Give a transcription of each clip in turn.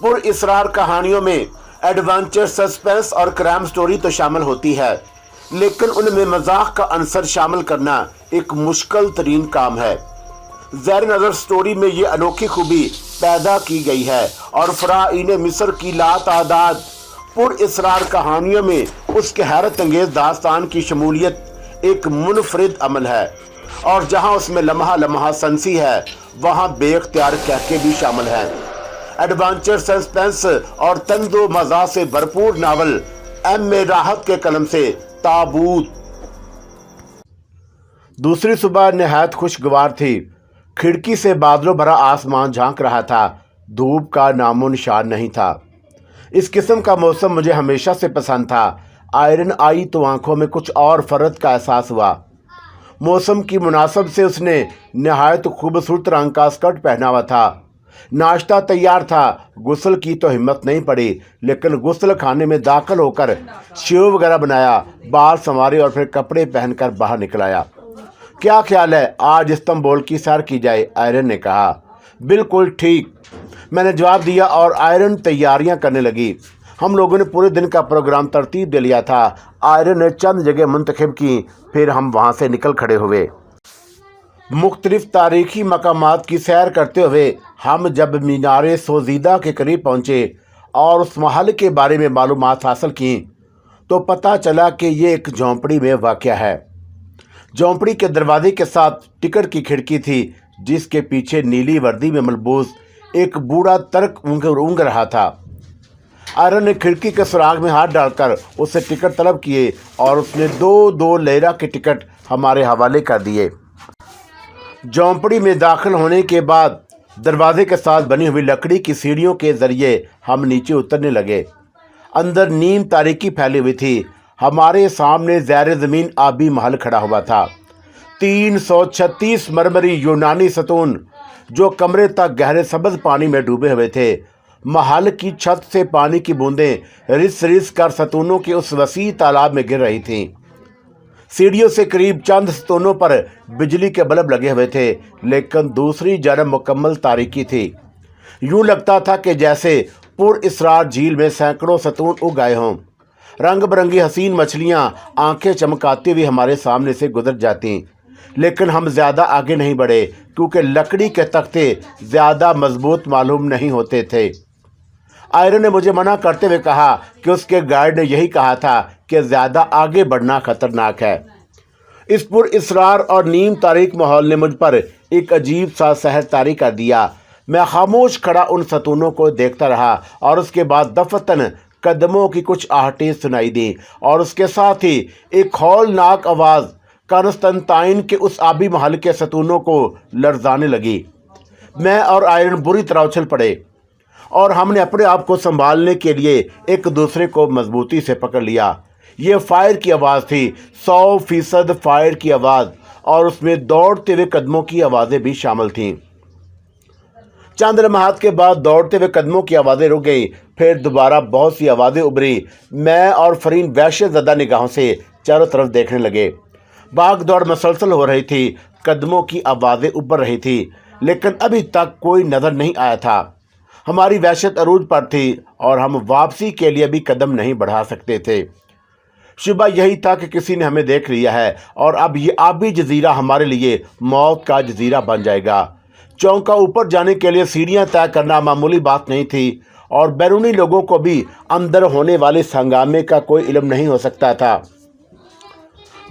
پر اسرار کہانیوں میں adventure, suspense اور کرائم سٹوری تو شامل ہوتی ہے، لیکن ان میں مزاح کا عنصر شامل کرنا ایک مشکل ترین کام ہے۔ زیر نظر سٹوری میں یہ انوکھی خوبی پیدا کی گئی ہے اور فرعون مصر کی لاتعداد پر اسرار کہانیوں میں اس کے حیرت انگیز داستان کی شمولیت ایک منفرد عمل ہے، اور جہاں اس میں لمحہ لمحہ سنسی ہے وہاں بے اختیار کہکے بھی شامل ہیں۔ ایڈونچر، سسپینس اور طنز و مزاح سے بھرپور ناول ایم اے راحت کے قلم سے تابوت۔ دوسری صبح نہایت خوشگوار تھی۔ کھڑکی سے بادلوں بھرا آسمان جھانک رہا تھا، دھوپ کا نام و نشان نہیں تھا۔ اس قسم کا موسم مجھے ہمیشہ سے پسند تھا۔ آئرن آئی تو آنکھوں میں کچھ اور فرد کا احساس ہوا۔ موسم کی مناسب سے اس نے نہایت خوبصورت رنگ کا اسکرٹ پہنا ہوا تھا۔ ناشتہ تیار تھا۔ غسل کی تو ہمت نہیں پڑی، لیکن غسل خانے میں داخل ہو کر شیو وغیرہ بنایا، بال سنوارے اور پھر کپڑے پہن کر باہر نکل آیا۔ کیا خیال ہے آج استنبول کی سیر کی جائے؟ آئرن نے کہا۔ بالکل ٹھیک، میں نے جواب دیا اور آئرن تیاریاں کرنے لگی۔ ہم لوگوں نے پورے دن کا پروگرام ترتیب دے لیا تھا۔ آئرن نے چند جگہ منتخب کی، پھر ہم وہاں سے نکل کھڑے ہوئے۔ مختلف تاریخی مقامات کی سیر کرتے ہوئے ہم جب مینار سوزیدہ کے قریب پہنچے اور اس محل کے بارے میں معلومات حاصل کیں تو پتہ چلا کہ یہ ایک جھونپڑی میں واقع ہے۔ جھونپڑی کے دروازے کے ساتھ ٹکٹ کی کھڑکی تھی، جس کے پیچھے نیلی وردی میں ملبوس ایک بوڑھا ترک اونگ رہا تھا۔ آئرن نے کھڑکی کے سراغ میں ہاتھ ڈال کر اسے ٹکٹ طلب کیے اور اس نے دو لیرہ کے ٹکٹ ہمارے حوالے کر دیے۔ جھونپڑی میں داخل ہونے کے بعد دروازے کے ساتھ بنی ہوئی لکڑی کی سیڑھیوں کے ذریعے ہم نیچے اترنے لگے۔ اندر نیم تاریکی پھیلی ہوئی تھی۔ ہمارے سامنے زیر زمین آبی محل کھڑا ہوا تھا۔ 336 مرمری یونانی ستون جو کمرے تک گہرے سبز پانی میں ڈوبے ہوئے تھے۔ محل کی چھت سے پانی کی بوندیں رس رس کر ستونوں کے اس وسیع تالاب میں گر رہی تھیں۔ سیڑھیوں سے قریب چند ستونوں پر بجلی کے بلب لگے ہوئے تھے، لیکن دوسری جانب مکمل تاریکی تھی۔ یوں لگتا تھا کہ جیسے پر اسرار جھیل میں سینکڑوں ستون اگ گئے ہوں۔ رنگ برنگی حسین مچھلیاں آنکھیں چمکاتی ہوئی ہمارے سامنے سے گزر جاتی، لیکن ہم زیادہ آگے نہیں بڑھے کیونکہ لکڑی کے تختے زیادہ مضبوط معلوم نہیں ہوتے تھے۔ آئرن نے مجھے منع کرتے ہوئے کہا کہ اس کے گائیڈ نے یہی کہا تھا کہ زیادہ آگے بڑھنا خطرناک ہے۔ اس پر اسرار اور نیم تاریک ماحول نے مجھ پر ایک عجیب سا سحر طاری کر دیا۔ میں خاموش کھڑا ان ستونوں کو دیکھتا رہا اور اس کے بعد دفتن قدموں کی کچھ آہٹیں سنائی دیں اور اس کے ساتھ ہی ایک ہولناک آواز کانسٹنٹائن کے اس آبی محل کے ستونوں کو لرزانے لگی۔ میں اور آئرن بری طرح اچھل پڑے اور ہم نے اپنے آپ کو سنبھالنے کے لیے ایک دوسرے کو مضبوطی سے پکڑ لیا۔ یہ فائر کی آواز تھی، 100% فائر کی آواز، اور اس میں دوڑتے ہوئے قدموں کی آوازیں بھی شامل تھیں۔ چند لمحات کے بعد دوڑتے ہوئے قدموں کی آوازیں رک گئیں، پھر دوبارہ بہت سی آوازیں ابھری۔ میں اور فرین وحشت زدہ نگاہوں سے چاروں طرف دیکھنے لگے۔ بھاگ دوڑ مسلسل ہو رہی تھی، قدموں کی آوازیں ابھر رہی تھی، لیکن ابھی تک کوئی نظر نہیں آیا تھا۔ ہماری وحشت عروج پر تھی اور ہم واپسی کے لیے بھی قدم نہیں بڑھا سکتے تھے۔ شبہ یہی تھا کہ کسی نے ہمیں دیکھ لیا ہے اور اب یہ آبی جزیرہ ہمارے لیے موت کا جزیرہ بن جائے گا۔ چونکا اوپر جانے کے لیے سیڑھیاں طے کرنا معمولی بات نہیں تھی اور بیرونی لوگوں کو بھی اندر ہونے والے اس ہنگامے کا کوئی علم نہیں ہو سکتا تھا۔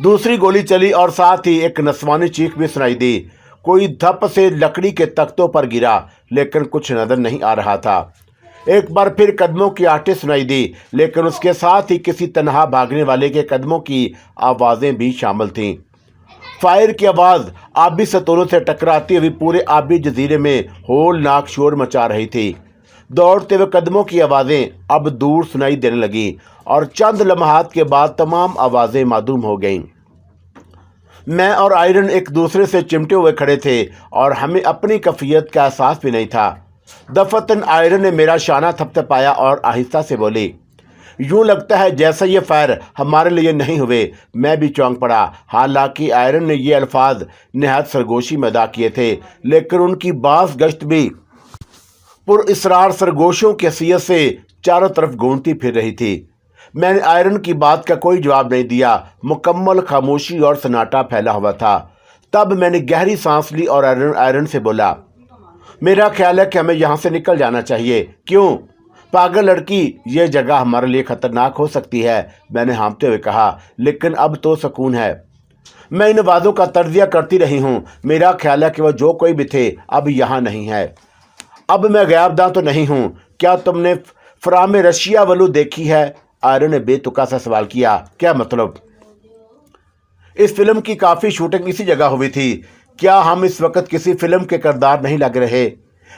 دوسری گولی چلی اور ساتھ ہی ایک نسوانی چیخ بھی سنائی دی۔ کوئی دھپ سے لکڑی کے تختوں پر گرا، لیکن کچھ نظر نہیں آ رہا تھا۔ ایک بار پھر قدموں کی آہٹیں سنائی دی، لیکن اس کے ساتھ ہی کسی تنہا بھاگنے والے کے قدموں کی آوازیں بھی شامل تھیں۔ فائر کی آواز آبی ستونوں سے ٹکراتی ہوئی پورے آبی جزیرے میں ہولناک شور مچا رہی تھی۔ دوڑتے ہوئے قدموں کی آوازیں اب دور سنائی دینے لگیں اور چند لمحات کے بعد تمام آوازیں معدوم ہو گئیں۔ میں اور آئرن ایک دوسرے سے چمٹے ہوئے کھڑے تھے اور ہمیں اپنی کیفیت کا احساس بھی نہیں تھا۔ دفتن آئرن نے میرا شانہ تھپتھپایا اور آہستہ سے بولی، یوں لگتا ہے جیسا یہ فائر ہمارے لیے نہیں ہوئے۔ میں بھی چونک پڑا۔ حالانکہ آئرن نے یہ الفاظ نہایت سرگوشی میں ادا کیے تھے، لیکن ان کی باز گشت بھی पुरअसरार सरगोशों की हैसियत से चारों तरफ गूंजती फिर रही थी। मैंने आयरन की बात का कोई जवाब नहीं दिया। मुकम्मल खामोशी और सन्नाटा फैला हुआ था। तब मैंने गहरी सांस ली और आयरन से बोला, मेरा ख्याल है कि हमें यहाँ से निकल जाना चाहिए। क्यों? पागल लड़की, ये जगह हमारे लिए खतरनाक हो सकती है, मैंने हाँफते हुए कहा, लेकिन अब तो सुकून है। मैं इन वादों का तर्जिया करती रही हूँ। मेरा ख्याल है कि वह जो कोई भी थे अब यहाँ नहीं है। अब मैं गयाबदां तो नहीं हूँ। क्या तुमने फराम रशिया वलू देखी है? आयरन ने बेतुका सा सवाल किया। क्या मतलब? इस फिल्म की काफ़ी शूटिंग इसी जगह हुई थी। क्या हम इस वक्त किसी फिल्म के किरदार नहीं लग रहे?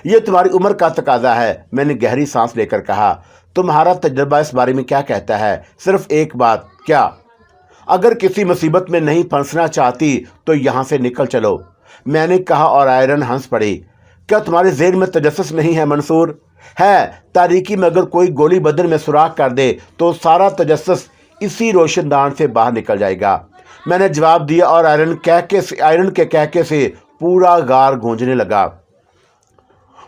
ये तुम्हारी उम्र का तकाजा है, मैंने गहरी सांस लेकर कहा। तुम्हारा तजुर्बा इस बारे में क्या कहता है? सिर्फ एक बात। क्या? अगर किसी मुसीबत में नहीं फंसना चाहती तो यहाँ से निकल चलो, मैंने कहा और आयरन हंस पड़ी। क्या तुम्हारे ज़हन में तजस्सुस नहीं है मंसूर? है। तारीकी में अगर कोई गोली बदन में सुराख कर दे तो सारा तजस्सुस इसी रोशनदान से बाहर निकल जाएगा, मैंने जवाब दिया और आयरन के कहके से पूरा गार गूंजने लगा।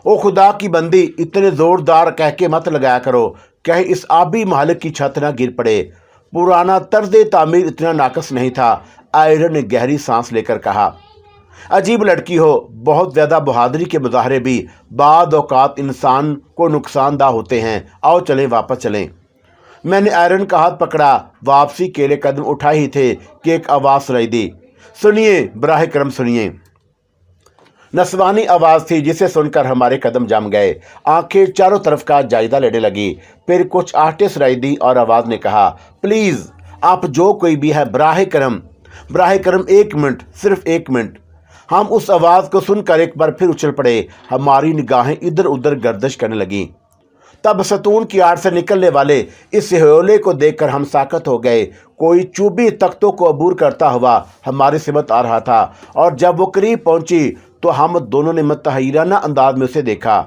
ओ खुदा की बंदी, इतने ज़ोरदार कहके मत लगाया करो, कहीं इस आबी महल की छत ना गिर पड़े। पुराना तर्ज तामीर इतना नाकस नहीं था, आयरन ने गहरी सांस लेकर कहा। अजीब लड़की हो। बहुत ज़्यादा बहादुरी के मुजाहरे भी बाद औकात इंसान को नुकसानदा होते हैं। आओ चलें, वापस चलें। मैंने आयरन का हाथ पकड़ा। वापसी के लिए कदम उठा ही थे कि एक आवाज़ सुनाई दी। सुनिए, बराह करम सुनिए। नस्वानी आवाज़ थी जिसे सुनकर हमारे कदम जम गए। आंखें चारों तरफ का जायजा लेने लगी। फिर कुछ आहटें सुनाई दी और आवाज़ ने कहा, प्लीज़, आप जो कोई भी है, बराह करम, एक मिनट, सिर्फ एक मिनट। हम उस आवाज़ को सुनकर एक बार फिर उछल पड़े। हमारी निगाहें इधर उधर गर्दिश करने लगीं। तब सतून की आड़ से निकलने वाले इस ह्योले को देखकर हम साकत हो गए। कोई चूबी तख्तों को अबूर करता हुआ हमारी सिमत आ रहा था और जब वो करीब पहुंची तो हम दोनों ने मुतहय्यराना अंदाज में उसे देखा।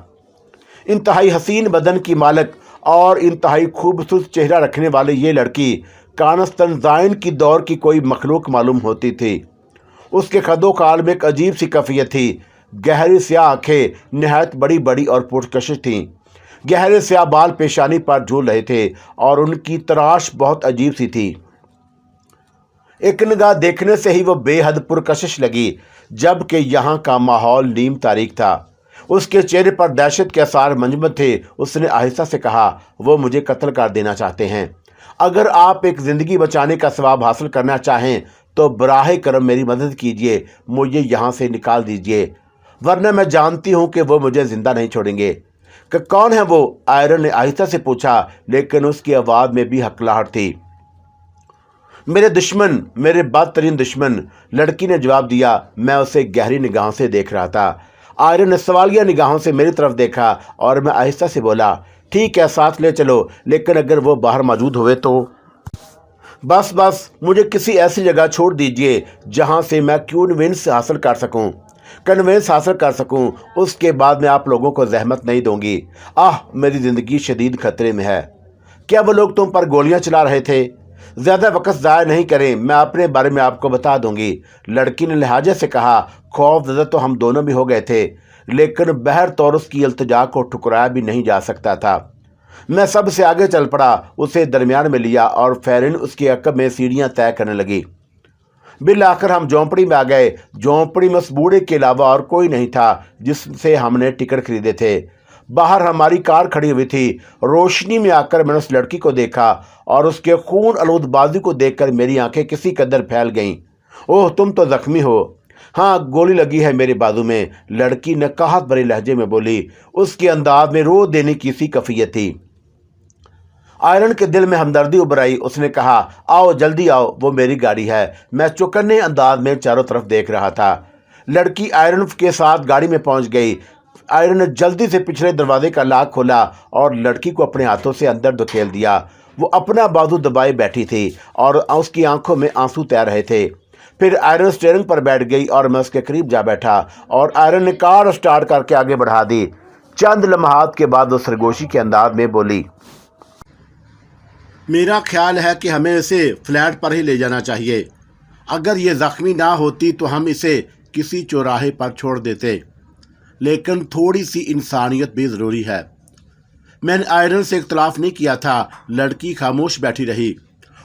इंतहाई हसीन बदन की मालिक और इंतहाई खूबसूरत चेहरा रखने वाली ये लड़की कांस्टेंटाइन की दौर की कोई मखलूक मालूम होती थी। उसके कदो काल में एक अजीब सी कैफियत थी। गहरी स्याह आंखें नहायत बड़ी बड़ी और पुरकशिश थीं। गहरे स्याह बाल पेशानी पर झूल रहे थे और उनकी तराश बहुत अजीब सी थी। एक निगाह देखने से ही वो बेहद पुरकशिश लगी, जबकि यहाँ का माहौल नीम तारीख था। उसके चेहरे पर दहशत के आसार मंजमद थे। उसने आहिस्ता से कहा, वो मुझे कत्ल कर देना चाहते हैं। अगर आप एक ज़िंदगी बचाने का सवाब हासिल करना चाहें तो बराह करम मेरी मदद कीजिए, मुझे यहाँ से निकाल दीजिए, वरना मैं जानती हूँ कि वो मुझे ज़िंदा नहीं छोड़ेंगे। कि कौन है वो? आयरन ने आहिस्ता से पूछा, लेकिन उसकी आवाज़ में भी हकलाहट थी। मेरे दुश्मन, मेरे बदतरीन दुश्मन, लड़की ने जवाब दिया। मैं उसे गहरी निगाहों से देख रहा था। आयरन ने सवालिया निगाहों से मेरी तरफ देखा और मैं आहिस्ता से बोला, ठीक है, साथ ले चलो, लेकिन अगर वो बाहर मौजूद हुए तो? बस मुझे किसी ऐसी जगह छोड़ दीजिए जहाँ से मैं कन्वेंस हासिल कर सकूं। उसके बाद मैं आप लोगों को जहमत नहीं दूंगी। मेरी ज़िंदगी शदीद खतरे में है। क्या वो लोग तुम पर गोलियां चला रहे थे? ज़्यादा वक्त ज़ाया नहीं करें, मैं अपने बारे में आपको बता दूंगी, लड़की ने लिहाजे से कहा। खौफज़दा तो हम दोनों भी हो गए थे, लेकिन बहर तौर की इल्तिजा को ठुकराया भी नहीं जा सकता था। मैं सबसे आगे चल पड़ा, उसे दरमियान में लिया और फैरिन उसके अकब में सीढ़ियाँ तय करने लगी। बिल आकर हम झोंपड़ी में आ गए। झोंपड़ी में उस बूढ़े के अलावा और कोई नहीं था जिससे हमने टिकट खरीदे थे। बाहर हमारी कार खड़ी हुई थी। रोशनी में आकर मैंने उस लड़की को देखा और उसके खून आलूद बाजू को देखकर मेरी आंखें किसी कदर फैल गईं। ओह, तुम तो जख्मी हो। हाँ, गोली लगी है मेरे बाजू में, लड़की ने कहत भरे लहजे में बोली। उसके अंदाज में रो देने की सी कैफियत थी। आयरन के दिल में हमदर्दी उभर आई। उसने कहा, आओ, जल्दी आओ, वो मेरी गाड़ी है। मैं चौकन्ने अंदाज में चारों तरफ देख रहा था। लड़की आयरन के साथ गाड़ी में पहुंच गई। आयरन ने जल्दी से पिछले दरवाजे का लॉक खोला और लड़की को अपने हाथों से अंदर धकेल दिया। वो अपना बाजू दबाए बैठी थी और उसकी आंखों में आंसू तैर रहे थे। फिर आयरन स्टीयरिंग पर बैठ गई और मैं उसके करीब जा बैठा और आयरन ने कार स्टार्ट करके आगे बढ़ा दी। चंद लम्हात के बाद वो सरगोशी के अंदाज में बोली, मेरा ख्याल है कि हमें इसे फ्लैट पर ही ले जाना चाहिए। अगर ये ज़ख्मी ना होती तो हम इसे किसी चौराहे पर छोड़ देते। लेकिन थोड़ी सी इंसानियत भी ज़रूरी है। मैंने आयरन से इख्तलाफ नहीं किया था। लड़की खामोश बैठी रही।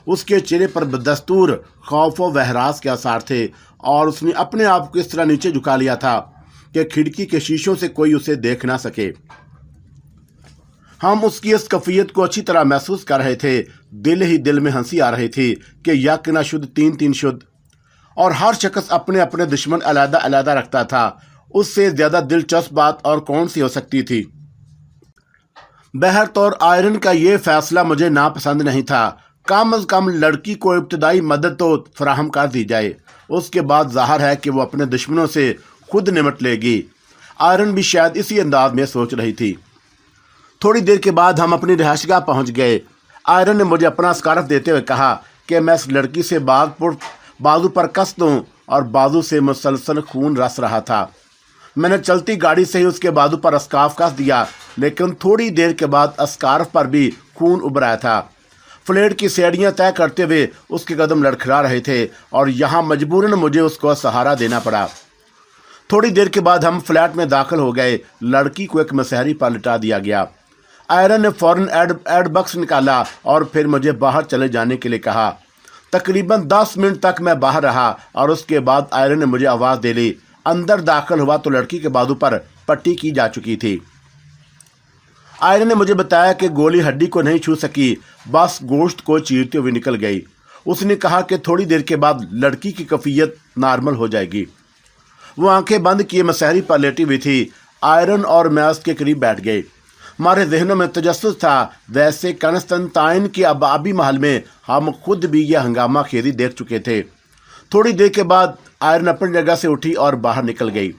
उसके चेहरे पर बदस्तूर खौफ व वहरास के आसार थे और उसने अपने आप को इस तरह नीचे झुका लिया था कि खिड़की के शीशों से कोई उसे देख ना सके। हम उसकी इस कैफियत को अच्छी तरह महसूस कर रहे थे। दिल ही दिल में हंसी आ रही थी कि यक न शुद्ध तीन तीन शुद्ध, और हर शख्स अपने अपने दुश्मन अलहदा अलहदा रखता था। उससे ज़्यादा दिलचस्प बात और कौन सी हो सकती थी। बहरतौर आयरन का ये फैसला मुझे नापसंद नहीं था। कम अज़ कम लड़की को इब्तदाई मदद तो फराहम कर दी जाए, उसके बाद ज़ाहिर है कि वो अपने दुश्मनों से खुद निमट लेगी। आयरन भी शायद इसी अंदाज में सोच रही थी। थोड़ी देर के बाद हम अपनी रिहाइशगाह पहुंच गए। आयरन ने मुझे अपना स्कार्फ देते हुए कहा कि मैं इस लड़की से बाजू पर कस दूं, और बाजू से मुसलसल खून रस रहा था। मैंने चलती गाड़ी से ही उसके बाजू पर स्कार्फ कस दिया, लेकिन थोड़ी देर के बाद स्कार्फ पर भी खून उभर आया था। फ्लैट की सीढ़ियां तय करते हुए उसके कदम लड़खड़ा रहे थे और यहाँ मजबूरन मुझे उसको सहारा देना पड़ा। थोड़ी देर के बाद हम फ्लैट में दाखिल हो गए। लड़की को एक मसहरी पर लिटा दिया गया। आयरन ने फौरन एड बक्स निकाला और फिर मुझे बाहर चले जाने के लिए कहा। तकरीबन 10 मिनट तक मैं बाहर रहा और उसके बाद आयरन ने मुझे आवाज़ दे ली। अंदर दाखिल हुआ तो लड़की के बाजू पर पट्टी की जा चुकी थी। आयरन ने मुझे बताया कि गोली हड्डी को नहीं छू सकी, बस गोश्त को चीरते हुए निकल गई। उसने कहा कि थोड़ी देर के बाद लड़की की कैफियत नॉर्मल हो जाएगी। वो आंखें बंद किए मसहरी पर लेटी हुई थी। आयरन और मैं उसके करीब बैठ गए। हमारे जहनों में तजस्सुस था। वैसे कन्स्टेंटाइन के अबाबी महल में हम खुद भी यह हंगामा खेरी देख चुके थे। थोड़ी देर के बाद आयरन अपनी जगह से उठी और बाहर निकल गई।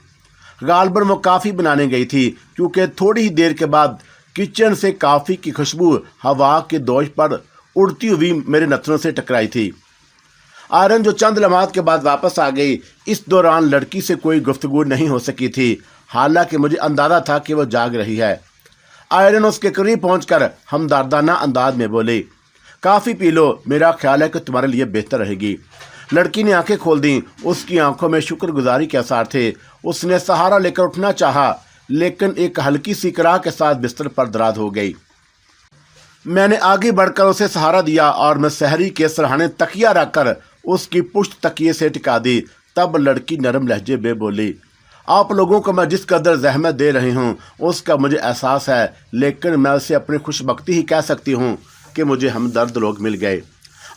गालबन वो काफ़ी बनाने गई थी, क्योंकि थोड़ी ही देर के बाद किचन से काफ़ी की खुशबू हवा के दोष पर उड़ती हुई मेरे नथनों से टकराई थी। आयरन जो चंद लम्हात के बाद वापस आ गई, इस दौरान लड़की से कोई गुफ्तगू नहीं हो सकी थी, हालांकि मुझे अंदाज़ा था कि वो जाग रही है। आयरन उसके करीब पहुंचकर हमदर्दाना अंदाज में बोले, काफ़ी पी लो, मेरा ख्याल है कि तुम्हारे लिए बेहतर रहेगी। लड़की ने आंखें खोल दी। उसकी आंखों में शुक्रगुजारी के आसार थे। उसने सहारा लेकर उठना चाहा, लेकिन एक हल्की सी कराह के साथ बिस्तर पर दराज हो गई। मैंने आगे बढ़कर उसे सहारा दिया और मैं सहरी के सरहाने तकिया रखकर उसकी पुश्त तकिए से टिका दी। तब लड़की नरम लहजे में बोली, आप लोगों को मैं जिस कदर जहमत दे रही हूँ उसका मुझे एहसास है, लेकिन मैं उसे अपनी खुशबख्ती ही कह सकती हूँ कि मुझे हमदर्द लोग मिल गए।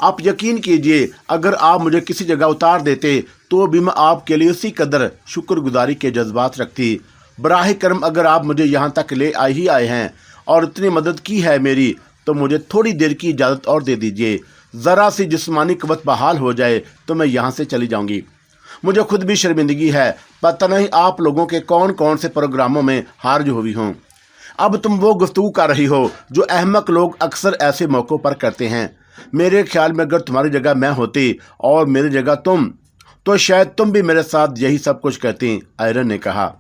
आप यकीन कीजिए, अगर आप मुझे किसी जगह उतार देते तो भी मैं आपके लिए उसी कदर शुक्रगुजारी के जज्बात रखती। बराह करम अगर आप मुझे यहाँ तक ले आए हैं और इतनी मदद की है मेरी, तो मुझे थोड़ी देर की इजाज़त और दे दीजिए। ज़रा सी जिस्मानी क़ुव्वत बहाल हो जाए तो मैं यहाँ से चली जाऊँगी। मुझे खुद भी शर्मिंदगी है, पता नहीं आप लोगों के कौन कौन से प्रोग्रामों में हार्ज हुई हूँ। अब तुम वो गुफ्तगू कर रही हो जो अहमक लोग अक्सर ऐसे मौक़ों पर करते हैं। मेरे ख्याल में अगर तुम्हारी जगह मैं होती और मेरी जगह तुम, तो शायद तुम भी मेरे साथ यही सब कुछ करती, आयरन ने कहा।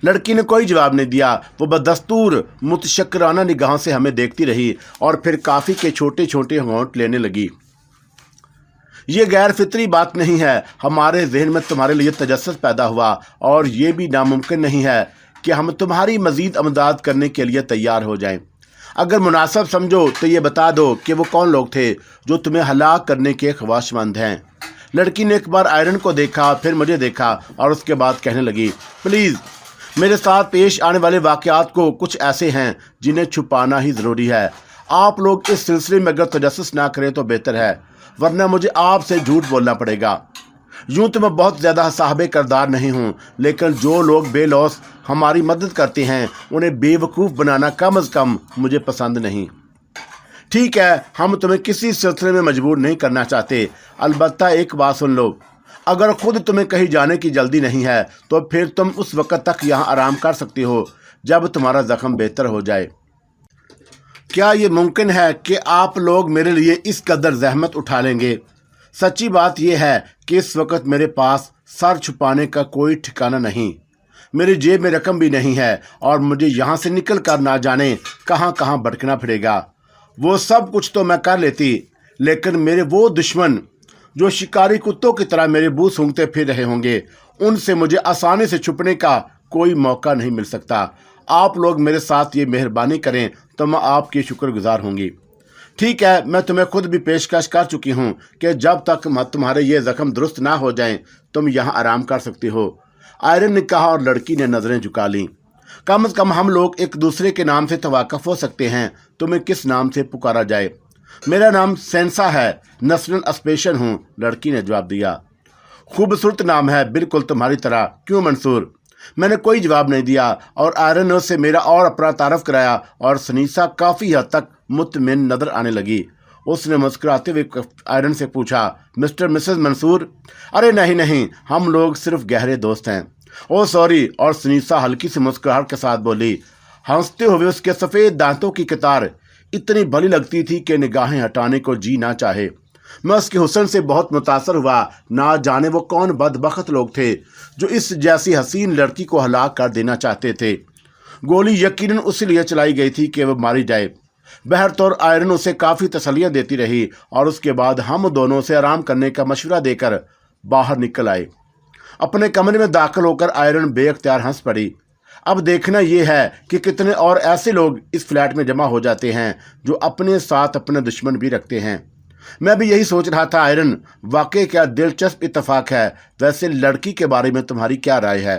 लड़की ने कोई जवाब नहीं दिया। वो बदस्तूर मुतशक्किराना निगाहों से हमें देखती रही और फिर काफ़ी के छोटे छोटे होंठ लेने लगी। ये गैर फितरी बात नहीं है। हमारे जहन में तुम्हारे लिए तजस्सुस पैदा हुआ और ये भी नामुमकिन नहीं है कि हम तुम्हारी मज़ीद अमदाद करने के लिए तैयार हो जाएं। अगर मुनासिब समझो तो ये बता दो कि वो कौन लोग थे जो तुम्हें हलाक करने के ख्वाहिशमंद हैं। लड़की ने एक बार आयरन को देखा, फिर मुझे देखा और उसके बाद कहने लगी, प्लीज़ मेरे साथ पेश आने वाले वाक़यात को कुछ ऐसे हैं जिन्हें छुपाना ही ज़रूरी है। आप लोग इस सिलसिले में अगर तजस्सुस ना करें तो बेहतर है, वरना मुझे आपसे झूठ बोलना पड़ेगा। यूँ तो मैं बहुत ज़्यादा साहबे करदार नहीं हूँ, लेकिन जो लोग बेलौस हमारी मदद करते हैं उन्हें बेवकूफ़ बनाना कम अज़ कम मुझे पसंद नहीं। ठीक है, हम तुम्हें किसी सिलसिले में मजबूर नहीं करना चाहते। अलबत्ता एक बात सुन लो, अगर खुद तुम्हें कहीं जाने की जल्दी नहीं है तो फिर तुम उस वक़्त तक यहाँ आराम कर सकती हो जब तुम्हारा ज़ख्म बेहतर हो जाए। क्या ये मुमकिन है कि आप लोग मेरे लिए इस कदर जहमत उठा लेंगे? सच्ची बात यह है कि इस वक्त मेरे पास सर छुपाने का कोई ठिकाना नहीं। मेरी जेब में रकम भी नहीं है और मुझे यहाँ से निकल कर ना जाने कहाँ कहाँ भटकना पड़ेगा। वो सब कुछ तो मैं कर लेती, लेकिन मेरे वो दुश्मन जो शिकारी कुत्तों की तरह मेरे बूथ सूंघते फिर रहे होंगे, उनसे मुझे आसानी से छुपने का कोई मौका नहीं मिल सकता। आप लोग मेरे साथ ये मेहरबानी करें तो मैं आपकी शुक्रगुजार होंगी। ठीक है, मैं तुम्हें खुद भी पेशकश कर चुकी हूँ कि जब तक तुम्हारे ये जख्म दुरुस्त ना हो जाएं तुम यहाँ आराम कर सकती हो, आयरन ने कहा और लड़की ने नजरें झुका लीं। कम से कम हम लोग एक दूसरे के नाम से तवाकफ हो सकते हैं। तुम्हें किस नाम से पुकारा जाए? मेरा नाम सेंसा है, नस्लन अस्पेशन हूँ, लड़की ने जवाब दिया। खूबसूरत नाम है, बिल्कुल तुम्हारी तरह। क्यों मंसूर? मैंने कोई जवाब नहीं दिया और आयरन ने उससे मेरा और अपना तारफ कराया और सनीसा काफ़ी हद तक मुतमिन नजर आने लगी। उसने मुस्कुराते हुए आयरन से पूछा, मिस्टर मिसेस मंसूर? अरे नहीं नहीं, हम लोग सिर्फ गहरे दोस्त हैं। Oh sorry. और सनीसा हल्की सी मुस्कुराहट के साथ बोली। हंसते हुए उसके सफ़ेद दांतों की कतार इतनी भली लगती थी कि निगाहें हटाने को जी ना चाहे। मैं उसके हुस्न से बहुत मुतासर हुआ। ना जाने वो कौन बदबख्त लोग थे जो इस जैसी हसीन लड़की को हलाक कर देना चाहते थे। गोली यकीनन उसी लिए चलाई गई थी कि वह मारी जाए। बहरतौर आयरन उसे काफ़ी तसल्लियाँ देती रही और उसके बाद हम दोनों से आराम करने का मशवरा देकर बाहर निकल आए। अपने कमरे में दाखिल होकर आयरन बेख्तियार हंस पड़ी। अब देखना यह है कि कितने और ऐसे लोग इस फ्लैट में जमा हो जाते हैं जो अपने साथ अपने दुश्मन भी रखते हैं। मैं भी यही सोच रहा था आयरन। वाकई क्या दिलचस्प इत्तेफाक है। वैसे लड़की के बारे में तुम्हारी क्या राय है?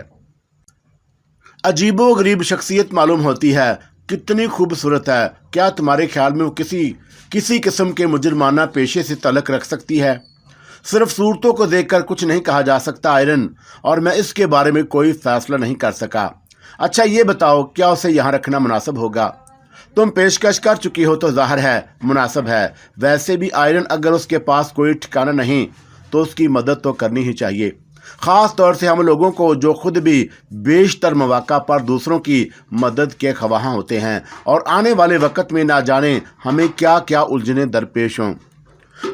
अजीबोगरीब शख्सियत मालूम होती है। कितनी खूबसूरत है। क्या तुम्हारे ख्याल में वो किसी किस्म के मुजरमाना पेशे से तल्लुक़ रख सकती है? सिर्फ सूरतों को देखकर कुछ नहीं कहा जा सकता आयरन, और मैं इसके बारे में कोई फैसला नहीं कर सका। अच्छा ये बताओ, क्या उसे यहाँ रखना मुनासिब होगा? तुम पेशकश कर चुकी हो तो जाहिर है मुनासिब है। वैसे भी आयरन, अगर उसके पास कोई ठिकाना नहीं तो उसकी मदद तो करनी ही चाहिए, ख़ास तौर से हम लोगों को जो खुद भी बेशतर मौक़ा पर दूसरों की मदद के ख्वाह होते हैं और आने वाले वक्त में ना जाने हमें क्या क्या उलझने दरपेश हों।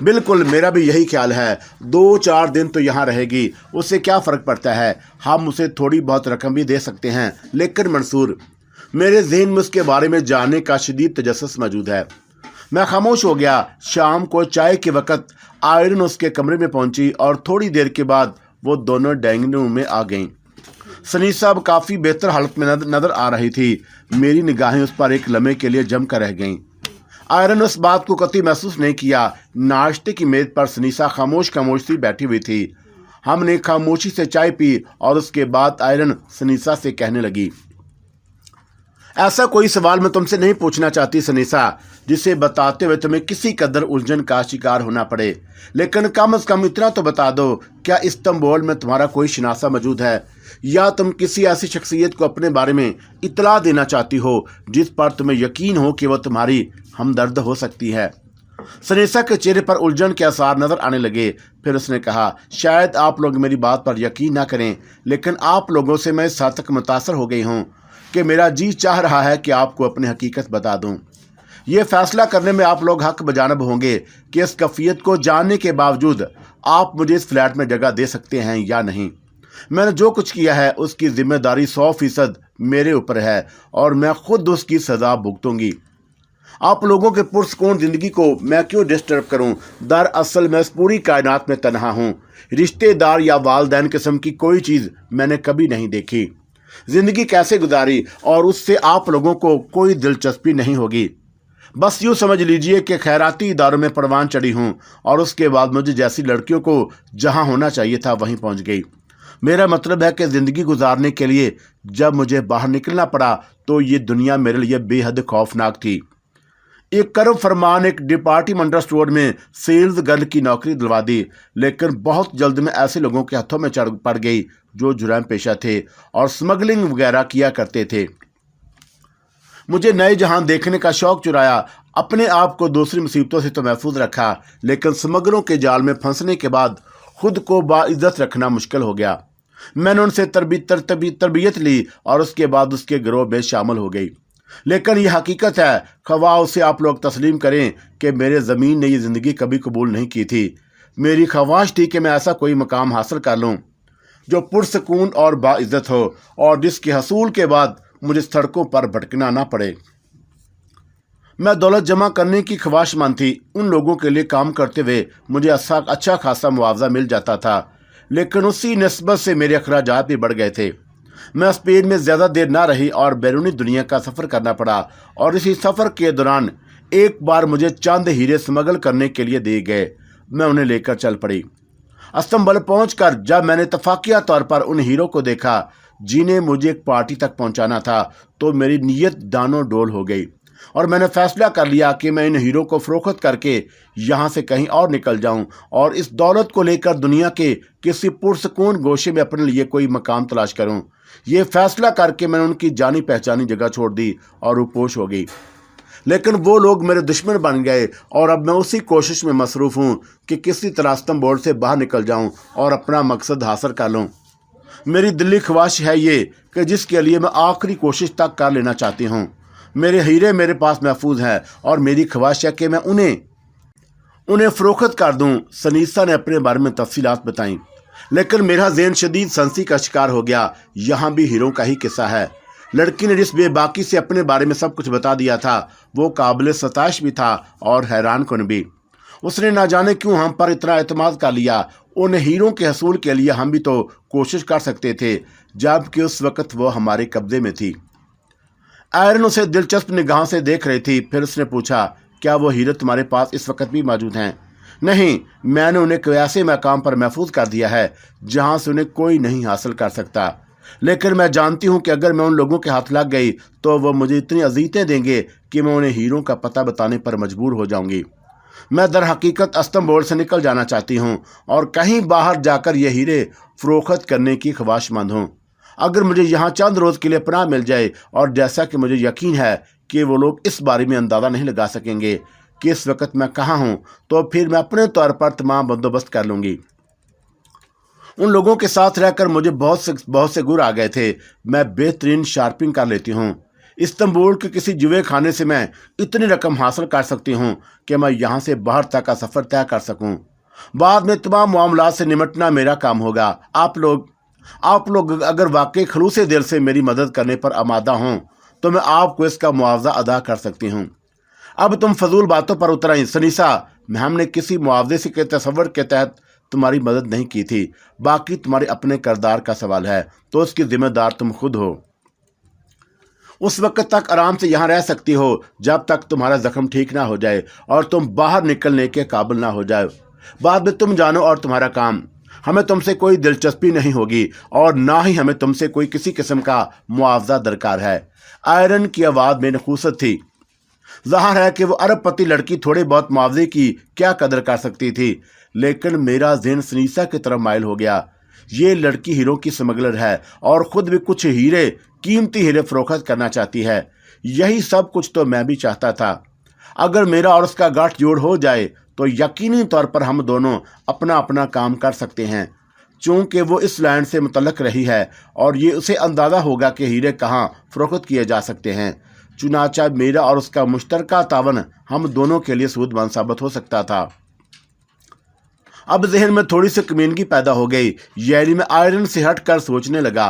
बिल्कुल, मेरा भी यही ख्याल है। 2-4 दिन तो यहाँ रहेगी, उससे क्या फ़र्क पड़ता है। हम उसे थोड़ी बहुत रकम भी दे सकते हैं। लेकिन मंसूर, मेरे जहन में उसके बारे में जानने का शदीद तजस्सुस मौजूद है। मैं खामोश हो गया। शाम को चाय के वक़्त आयरन उसके कमरे में पहुंची और थोड़ी देर के बाद वो दोनों डाइनिंग रूम में आ गईं। सनीसा अब काफ़ी बेहतर हालत में नज़र आ रही थी। मेरी निगाहें उस पर एक लम्हे के लिए जम कर रह गईं। आयरन उस बात को कतई महसूस नहीं किया। नाश्ते की मेज़ पर सनीसा खामोश सी बैठी हुई थी। हमने खामोशी से चाय पी और उसके बाद आयरन सनीसा से कहने लगी, ऐसा कोई सवाल मैं तुमसे नहीं पूछना चाहती सनीसा जिसे बताते हुए तुम्हें किसी कदर उलझन का शिकार होना पड़े, लेकिन कम से कम इतना तो बता दो, क्या इस्तांबुल में तुम्हारा कोई शनासा मौजूद है या तुम किसी ऐसी शख्सियत को अपने बारे में इतला देना चाहती हो जिस पर तुम्हें यकीन हो कि वह तुम्हारी हमदर्द हो सकती है? सनीसा के चेहरे पर उलझन के आसार नजर आने लगे। फिर उसने कहा, शायद आप लोग मेरी बात पर यकीन ना करें, लेकिन आप लोगों से मैं इस हद तक मुतासर हो गई हूँ कि मेरा जी चाह रहा है कि आपको अपनी हकीकत बता दूं। ये फैसला करने में आप लोग हक बजानब होंगे कि इस कैफियत को जानने के बावजूद आप मुझे इस फ्लैट में जगह दे सकते हैं या नहीं। मैंने जो कुछ किया है उसकी जिम्मेदारी 100% मेरे ऊपर है और मैं खुद उसकी सज़ा भुगतूंगी। आप लोगों के पुरसकून ज़िंदगी को मैं क्यों डिस्टर्ब करूं? दरअसल मैं इस पूरी कायनात में तन्हा हूं। रिश्तेदार या वालदैन किस्म की कोई चीज़ मैंने कभी नहीं देखी। ज़िंदगी कैसे गुजारी और उससे आप लोगों को कोई दिलचस्पी नहीं होगी। बस यूँ समझ लीजिए कि खैराती इदारों में परवान चढ़ी हूँ और उसके बाद मुझे जैसी लड़कियों को जहाँ होना चाहिए था वहीं पहुँच गई। मेरा मतलब है कि ज़िंदगी गुजारने के लिए जब मुझे बाहर निकलना पड़ा तो ये दुनिया मेरे लिए बेहद खौफनाक थी। एक करम फरमान एक डिपार्टमेंटल स्टोर में सेल्स गर्ल की नौकरी दिलवा दी, लेकिन बहुत जल्द में ऐसे लोगों के हाथों में पड़ गई जो जुर्म पेशा थे और स्मगलिंग वगैरह किया करते थे। मुझे नए जहां देखने का शौक चुराया। अपने आप को दूसरी मुसीबतों से तो महफूज रखा, लेकिन स्मगलों के जाल में फंसने के बाद खुद को बाइज्जत रखना मुश्किल हो गया। मैंने उनसे तरबियत ली और उसके बाद उसके गिरोह में शामिल हो गई। लेकिन यह हकीकत है, ख्वाह उसे आप लोग तस्लीम करें कि मेरे ज़मीन ने ये ज़िंदगी कभी कबूल नहीं की थी। मेरी ख्वाहिश थी कि मैं ऐसा कोई मकाम हासिल कर लूँ जो पुरसकून और बाइज्जत हो और जिसके हसूल के बाद मुझे सड़कों पर भटकना ना पड़े। मैं दौलत जमा करने की ख्वाहिशमंद थी। उन लोगों के लिए काम करते हुए मुझे अच्छा खासा मुआवजा मिल जाता था, लेकिन उसी निस्बत से मेरे अखराजात भी बढ़ गए थे। मैं स्पेन में ज़्यादा देर ना रही और बैरूनी दुनिया का सफ़र करना पड़ा, और इसी सफ़र के दौरान एक बार मुझे चंद हीरे स्मगल करने के लिए दिए गए। मैं उन्हें लेकर चल पड़ी। इस्तांबुल पहुंचकर जब मैंने इत्तफाकिया तौर पर उन हीरों को देखा जिन्हें मुझे एक पार्टी तक पहुंचाना था, तो मेरी नीयत दानो डोल हो गई और मैंने फैसला कर लिया कि मैं इन हीरों को फरोख्त करके यहाँ से कहीं और निकल जाऊं और इस दौलत को लेकर दुनिया के किसी पुरसकून गोशे में अपने लिए कोई मकाम तलाश करूं। ये फैसला करके मैंने उनकी जानी पहचानी जगह छोड़ दी और रूपोश हो गई। लेकिन वो लोग मेरे दुश्मन बन गए और अब मैं उसी कोशिश में मसरूफ़ हूँ कि किसी तरह इस्तांबुल से बाहर निकल जाऊँ और अपना मकसद हासिल कर लूँ। मेरी दिली ख्वाहिश है ये कि जिसके लिए मैं आखिरी कोशिश तक कर लेना चाहती हूँ। मेरे हीरे मेरे पास महफूज हैं और मेरी ख्वाहिश है कि मैं उन्हें फ़रोख्त कर दूँ। सनीसा ने अपने बारे में तफसीलात बताईं, लेकिन मेरा ज़हन शदीद संसी का शिकार हो गया। यहाँ भी हीरों का ही किस्सा है। लड़की ने जिस बेबाकी से अपने बारे में सब कुछ बता दिया था, वो काबिल सताइश भी था और हैरान कुन भी। उसने ना जाने क्यों हम पर इतना एतमाद कर लिया। उन हीरों के हसूल के लिए हम भी तो कोशिश कर सकते थे, जबकि उस वक़्त वो हमारे कब्जे में थी। आयरन उसे दिलचस्प निगाहों से देख रही थी। फिर उसने पूछा, क्या वो हीरे तुम्हारे पास इस वक्त भी मौजूद हैं? नहीं, मैंने उन्हें एक ऐसे मकाम पर महफूज कर दिया है जहाँ से उन्हें कोई नहीं हासिल कर सकता। लेकिन मैं जानती हूँ कि अगर मैं उन लोगों के हाथ लग गई तो वो मुझे इतनी अज़ीज़ें देंगे कि मैं उन्हें हीरों का पता बताने पर मजबूर हो जाऊँगी। मैं दर हकीकत इस्तांबुल से निकल जाना चाहती हूँ और कहीं बाहर जाकर ये हीरे फ़रोख्त करने की ख्वाहिशमंद हूँ। अगर मुझे यहाँ चंद रोज़ के लिए पनाह मिल जाए, और जैसा कि मुझे यकीन है कि वो लोग इस बारे में अंदाज़ा नहीं लगा सकेंगे कि इस वक्त मैं कहाँ हूँ, तो फिर मैं अपने तौर पर तमाम बंदोबस्त कर लूँगी। उन लोगों के साथ रहकर मुझे बहुत से गुर आ गए थे। मैं बेहतरीन शार्पिंग कर लेती हूँ। इस्तांबुल के किसी जुए खाने से मैं इतनी रकम हासिल कर सकती हूँ कि मैं यहाँ से बाहर तक का सफ़र तय कर सकूँ। बाद में तमाम मामलात से निमटना मेरा काम होगा। आप लोग अगर वाकई खलूस दिल से मेरी मदद करने पर आमादा हों तो मैं आपको इसका मुआवजा अदा कर सकती हूँ। अब तुम फजूल बातों पर उतर आई सनीसा। हमने किसी मुआवजे से के तस्वर के तहत तुम्हारी मदद नहीं की थी। बाकी तुम्हारे अपने किरदार का सवाल है, तो उसकी जिम्मेदार तुम खुद हो। उस वक्त तक आराम से यहाँ रह सकती हो जब तक तुम्हारा जख्म ठीक ना हो जाए और तुम बाहर निकलने के काबिल ना हो जाए। बाद में तुम जानो और तुम्हारा काम। हमें तुमसे कोई दिलचस्पी नहीं होगी और ना ही हमें तुमसे कोई किसी किस्म का मुआवजा दरकार है। आयरन की आवाज़ में नखूसत थी। ज़ाहिर है कि वो अरबपति लड़की थोड़े बहुत मुआवजे की क्या कदर कर सकती थी, लेकिन मेरा ज़हन सनीसा की तरफ माइल हो गया। ये लड़की हीरों की स्मगलर है और ख़ुद भी कुछ कीमती हीरे फ़रोख्त करना चाहती है। यही सब कुछ तो मैं भी चाहता था। अगर मेरा और उसका गांठ जोड़ हो जाए तो यकीनी तौर पर हम दोनों अपना अपना काम कर सकते हैं। चूँकि वो इस लैंड से मुतल्लक रही है और ये उसे अंदाज़ा होगा कि हीरे कहाँ फ़रोख्त किए जा सकते हैं। चुनाचा मेरा और उसका मुश्तरका तावन हम दोनों के लिए सूदमंद साबित हो सकता था। अब जहन में थोड़ी सी कमीनगी पैदा हो गई, यानी मैं आयरन से हटकर सोचने लगा।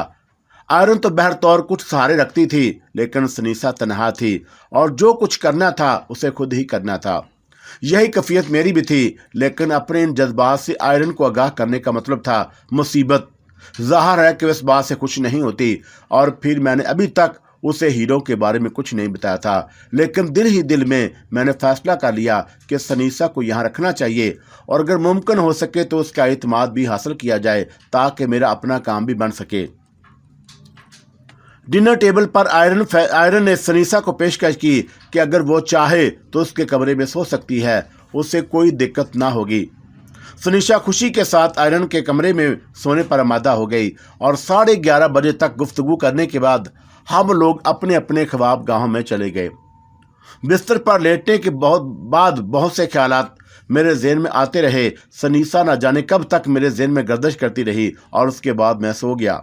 आयरन तो बहर तौर कुछ सहारे रखती थी, लेकिन सनीसा तनहा थी और जो कुछ करना था उसे खुद ही करना था। यही कैफियत मेरी भी थी, लेकिन अपने इन जज्बात से आयरन को आगाह करने का मतलब था मुसीबत। ज़ाहिर है कि इस बात से खुश नहीं होती, और फिर मैंने अभी तक उसे हीरो के बारे में कुछ नहीं बताया था। लेकिन दिल ही दिल में मैंने फैसला कर लिया कि सनीसा को यहाँ रखना चाहिए और अगर मुमकिन हो सके तो उसका इत्मीनान भी हासिल किया जाए ताकि मेरा अपना काम भी बन सके। डिनर टेबल पर आयरन ने सनीसा को पेशकश की कि अगर वो चाहे तो उसके कमरे में सो सकती है, उससे कोई दिक्कत ना होगी। सनीसा खुशी के साथ आयरन के कमरे में सोने पर आमादा हो गई और 11:30 बजे तक गुफ्तगू करने के बाद हम लोग अपने अपने ख्वाब गाहों में चले गए। बिस्तर पर लेटने के बहुत से ख्यालात मेरे ज़हन में आते रहे। सनीसा न जाने कब तक मेरे ज़हन में गर्दिश करती रही और उसके बाद मैं सो गया।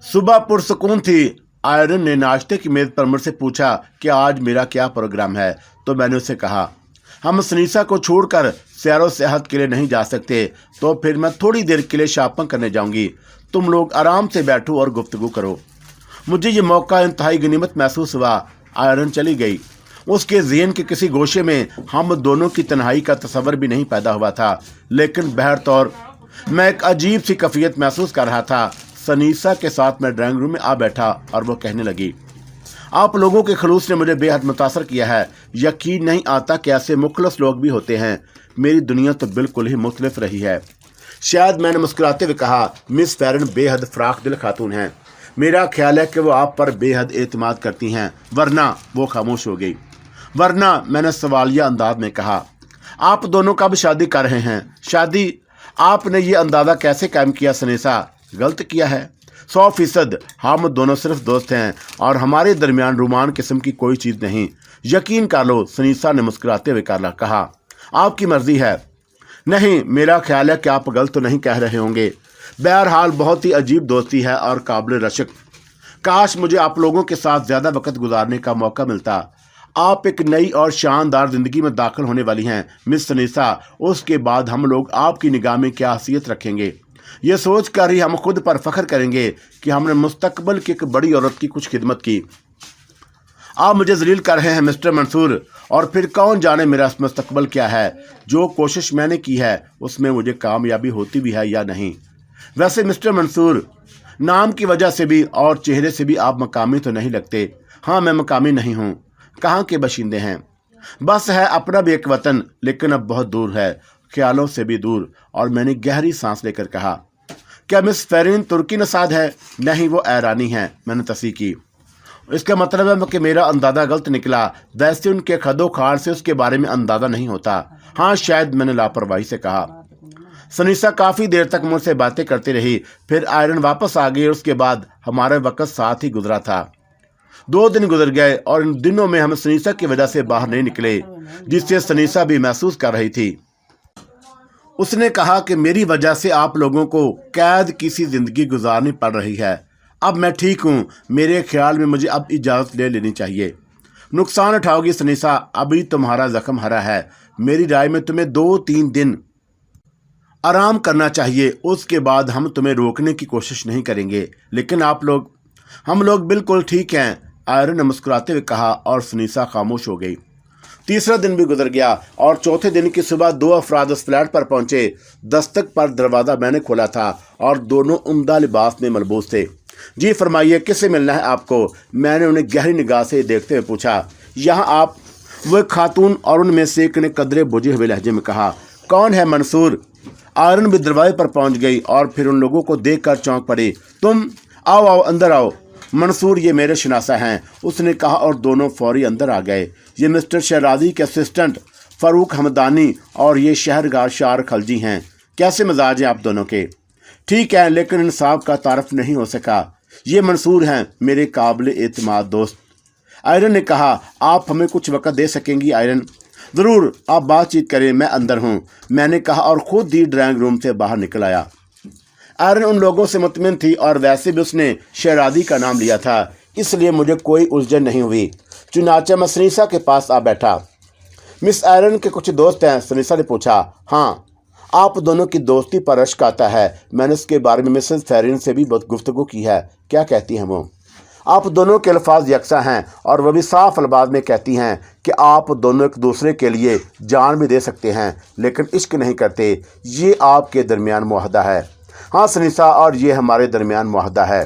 सुबह पुरसकून थी। आयरन ने नाश्ते की मेज़ पर मुझसे पूछा कि आज मेरा क्या प्रोग्राम है, तो मैंने उसे कहा हम सनीसा को छोड़कर सैरो सेहत के लिए नहीं जा सकते, तो फिर मैं थोड़ी देर के लिए शॉपिंग करने जाऊंगी। तुम लोग आराम से बैठो और गुफ्तगू करो। मुझे ये मौका इंतहाई गनीमत महसूस हुआ। आयरन चली गई। उसके ज़हन के किसी गोशे में हम दोनों की तन्हाई का तस्वर भी नहीं पैदा हुआ था, लेकिन बहर तौर मैं एक अजीब सी कैफियत महसूस कर रहा था। सनीसा के साथ मैं ड्राइंग रूम में आ बैठा और वो कहने लगी, आप लोगों के खलूस ने मुझे बेहद मुतासर किया है। यकीन नहीं आता कि ऐसे मुखलस लोग भी होते हैं। मेरी दुनिया तो बिल्कुल ही मुख्तलिफ रही है। शायद मैंने मुस्कुराते हुए कहा, मिस फेरन बेहद फराख दिल खातून हैं। मेरा ख्याल है कि वो आप पर बेहद एतमाद करती हैं, वरना वो खामोश हो गई। वरना, मैंने सवालिया अंदाज में कहा, आप दोनों कब शादी कर रहे हैं? शादी? आपने ये अंदाज़ा कैसे कायम किया सनीसा? गलत किया है। 100% हम दोनों सिर्फ दोस्त हैं और हमारे दरमियान रोमान किस्म की कोई चीज़ नहीं। यकीन कर लो, सनीसा ने मुस्कुराते हुए कहा। आपकी मर्जी है। नहीं, मेरा ख्याल है कि आप गलत तो नहीं कह रहे होंगे। बहरहाल बहुत ही अजीब दोस्ती है और काबिल रशक। काश मुझे आप लोगों के साथ ज़्यादा वक्त गुजारने का मौका मिलता। आप एक नई और शानदार ज़िंदगी में दाखिल होने वाली हैं मिस सनीसा। उसके बाद हम लोग आपकी निगाह में क्या हैसियत रखेंगे, ये सोच कर ही हम खुद पर फख्र करेंगे कि हमने मुस्तकबिल की एक बड़ी औरत की कुछ खिदमत की। आप मुझे जलील कर रहे हैं मिस्टर मंसूर, और फिर कौन जाने मेरा मुस्तकबिल क्या है। जो कोशिश मैंने की है उसमें मुझे कामयाबी होती भी है या नहीं। वैसे मिस्टर मंसूर, नाम की वजह से भी और चेहरे से भी आप मकामी तो नहीं लगते। हाँ, मैं मकामी नहीं हूँ। कहाँ के बशिंदे हैं? बस है अपना भी एक वतन, लेकिन अब बहुत दूर है, ख्यालों से भी दूर। और मैंने गहरी सांस लेकर कहा, क्या मिस फेरिन तुर्की नसाद है? नहीं, वो ईरानी है। मैंने तस्दीक की। इसका मतलब है कि मेरा अंदाज़ा गलत निकला। वैसे उनके खदो खार से उसके बारे में अंदाज़ा नहीं होता। हाँ शायद, मैंने लापरवाही से कहा। सनीसा काफ़ी देर तक मुझसे बातें करती रही। फिर आयरन वापस आ गई। उसके बाद हमारा वक्त साथ ही गुजरा था। 2 दिन गुजर गए और इन दिनों में हम सनीसा की वजह से बाहर नहीं निकले, जिससे सनीसा भी महसूस कर रही थी। उसने कहा कि मेरी वजह से आप लोगों को कैद किसी ज़िंदगी गुजारनी पड़ रही है। अब मैं ठीक हूँ। मेरे ख्याल में मुझे अब इजाज़त ले लेनी चाहिए। नुकसान उठाओगी सनीसा, अभी तुम्हारा जख्म हरा है। मेरी राय में तुम्हें 2-3 दिन आराम करना चाहिए। उसके बाद हम तुम्हें रोकने की कोशिश नहीं करेंगे। लेकिन हम लोग बिल्कुल ठीक हैं, आयरन ने मुस्कुराते हुए कहा, और सनीसा खामोश हो गई। तीसरा दिन भी गुजर गया और चौथे दिन की सुबह 2 अफराद उस फ्लैट पर पहुंचे। दस्तक पर दरवाज़ा मैंने खोला था और दोनों उम्दा लिबास में मलबूस थे। जी फरमाइए, किससे मिलना है आपको? मैंने उन्हें गहरी निगाह से देखते हुए पूछा। यहाँ आप? वो एक खातून और उनमें से एक ने कदरे बुझे हुए लहजे में कहा। कौन है? मंसूर। आयरन भी दरवाजे पर पहुंच गई और फिर उन लोगों को देखकर चौंक पड़ी। तुम आओ अंदर आओ। मंसूर, ये मेरे शनासा हैं, उसने कहा, और दोनों फौरी अंदर आ गए। ये मिस्टर शहराजी के असिस्टेंट फ़ारूक हमदानी और ये शहरगार शार खलजी हैं। कैसे मिजाज हैं आप दोनों के? ठीक है, लेकिन इंसाफ का तारफ़ नहीं हो सका। ये मंसूर हैं, मेरे काबिल एतमाद दोस्त। आयरन ने कहा, आप हमें कुछ वक्त दे सकेंगी आयरन? ज़रूर, आप बातचीत करें, मैं अंदर हूँ, मैंने कहा और ख़ुद ही ड्राइंग रूम से बाहर निकल आया। आयरन उन लोगों से मुतमिन थी और वैसे भी उसने शहरादी का नाम लिया था, इसलिए मुझे कोई उलझन नहीं हुई। चुनाचा मैं सनीसा के पास आ बैठा। मिस आयरन के कुछ दोस्त हैं? सनीसा ने पूछा। हाँ। आप दोनों की दोस्ती पर रश्क आता है। मैंने इसके बारे में मिसेस फेरिन से भी बहुत गुफ्तगू की है। क्या कहती हैं वो? आप दोनों के अल्फाज यकसा हैं और वह भी साफ अल्फाज में कहती हैं कि आप दोनों एक दूसरे के लिए जान भी दे सकते हैं, लेकिन इश्क नहीं करते। ये आपके दरमियान मुआहदा है। हाँ सनीसा, और ये हमारे दरमियान मुआहदा है।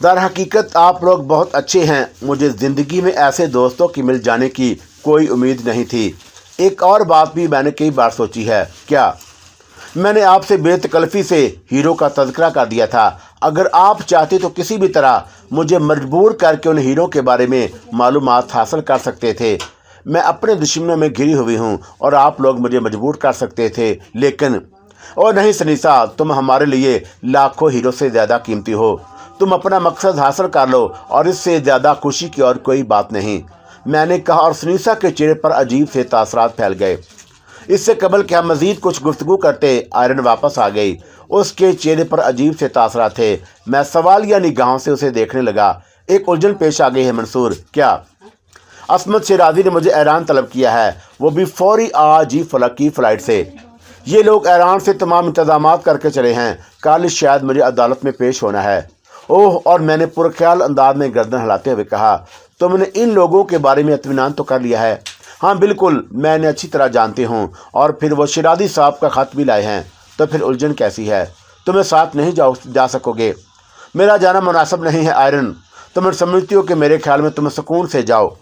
दर हकीकत आप लोग बहुत अच्छे हैं। मुझे ज़िंदगी में ऐसे दोस्तों की मिल जाने की कोई उम्मीद नहीं थी। एक और बात भी मैंने कई बार सोची है। क्या? मैंने आपसे बेतकल्फ़ी से हीरो का तज़किरा कर दिया था। अगर आप चाहते तो किसी भी तरह मुझे मजबूर करके उन हीरो के बारे में मालूमात हासिल कर सकते थे। मैं अपने दुश्मनों में घिरी हुई हूँ और आप लोग मुझे मजबूर कर सकते थे, लेकिन ओ नहीं सनीसा, तुम हमारे लिए लाखों हीरो से ज़्यादा कीमती हो। तुम अपना मकसद हासिल कर लो और इससे ज़्यादा खुशी की और कोई बात नहीं, मैंने कहा, और सनीसा के चेहरे पर अजीब से तासरात फैल गए। इससे कबल कि हम मज़ीद कुछ गुफ्तगू करते, आयरन वापस आ गई। उसके चेहरे पर अजीब से तासरात थे। मैं सवालिया निगाहों से उसे देखने लगा। एक उलझन पेश आ गई है मंसूर। क्या? असमत शहराजी ने मुझे ईरान तलब किया है, वो भी फौरी आज ही फलक की फ़्लाइट से। ये लोग ईरान से तमाम इंतजामात करके चले हैं। कल शायद मुझे अदालत में पेश होना है। ओह, और मैंने पुरख्याल अंदाज में गर्दन हिलाते हुए कहा, तुमने इन लोगों के बारे में इत्मीनान तो कर लिया है? हाँ बिल्कुल, मैंने अच्छी तरह जानती हूँ, और फिर वो शहरादी साहब का ख़त भी लाए हैं। तो फिर उलझन कैसी है? तुम्हें साथ नहीं जा सकोगे। मेरा जाना मुनासिब नहीं है आयरन। तो मैं समझती हूँ कि मेरे ख्याल में तुम सुकून से जाओ,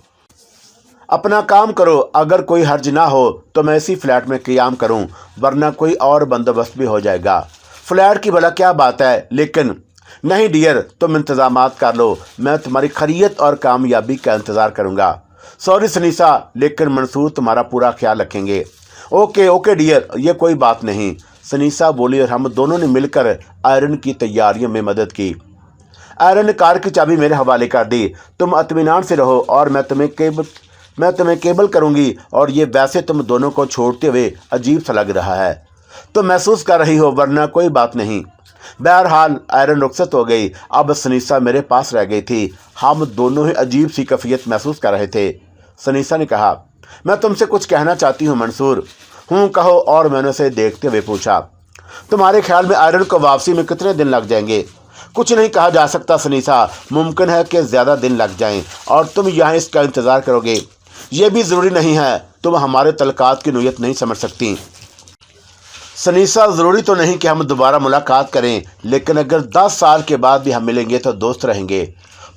अपना काम करो। अगर कोई हर्ज ना हो तो मैं इसी फ्लैट में क़याम करूं, वरना कोई और बंदोबस्त भी हो जाएगा। फ्लैट की भला क्या बात है, लेकिन नहीं डियर, तुम इंतज़ामात कर लो। मैं तुम्हारी खैरियत और कामयाबी का इंतज़ार करूंगा। सॉरी सनीसा, लेकिन मंसूर तुम्हारा पूरा ख्याल रखेंगे। ओके ओके डियर, ये कोई बात नहीं, सनीसा बोली, और हम दोनों ने मिलकर आयरन की तैयारियों में मदद की। आयरन ने कार की चाबी मेरे हवाले कर दी। तुम इत्मीनान से रहो और मैं तुम्हें केबल करूंगी। और ये वैसे तुम दोनों को छोड़ते हुए अजीब सा लग रहा है, तो महसूस कर रही हो, वरना कोई बात नहीं। बहरहाल आयरन रुखसत हो गई। अब सनीसा मेरे पास रह गई थी। हम दोनों ही अजीब सी कैफियत महसूस कर रहे थे। सनीसा ने कहा, मैं तुमसे कुछ कहना चाहती हूँ मंसूर। कहो। और मैंने उसे देखते हुए पूछा, तुम्हारे ख्याल में आयरन को वापसी में कितने दिन लग जाएंगे? कुछ नहीं कहा जा सकता सनीसा, मुमकिन है कि ज़्यादा दिन लग जाएं और तुम यहाँ इसका इंतज़ार करोगे। ये भी ज़रूरी नहीं है। तुम हमारे तलकात की नीयत नहीं समझ सकती सनीसा। ज़रूरी तो नहीं कि हम दोबारा मुलाकात करें, लेकिन अगर 10 साल के बाद भी हम मिलेंगे तो दोस्त रहेंगे।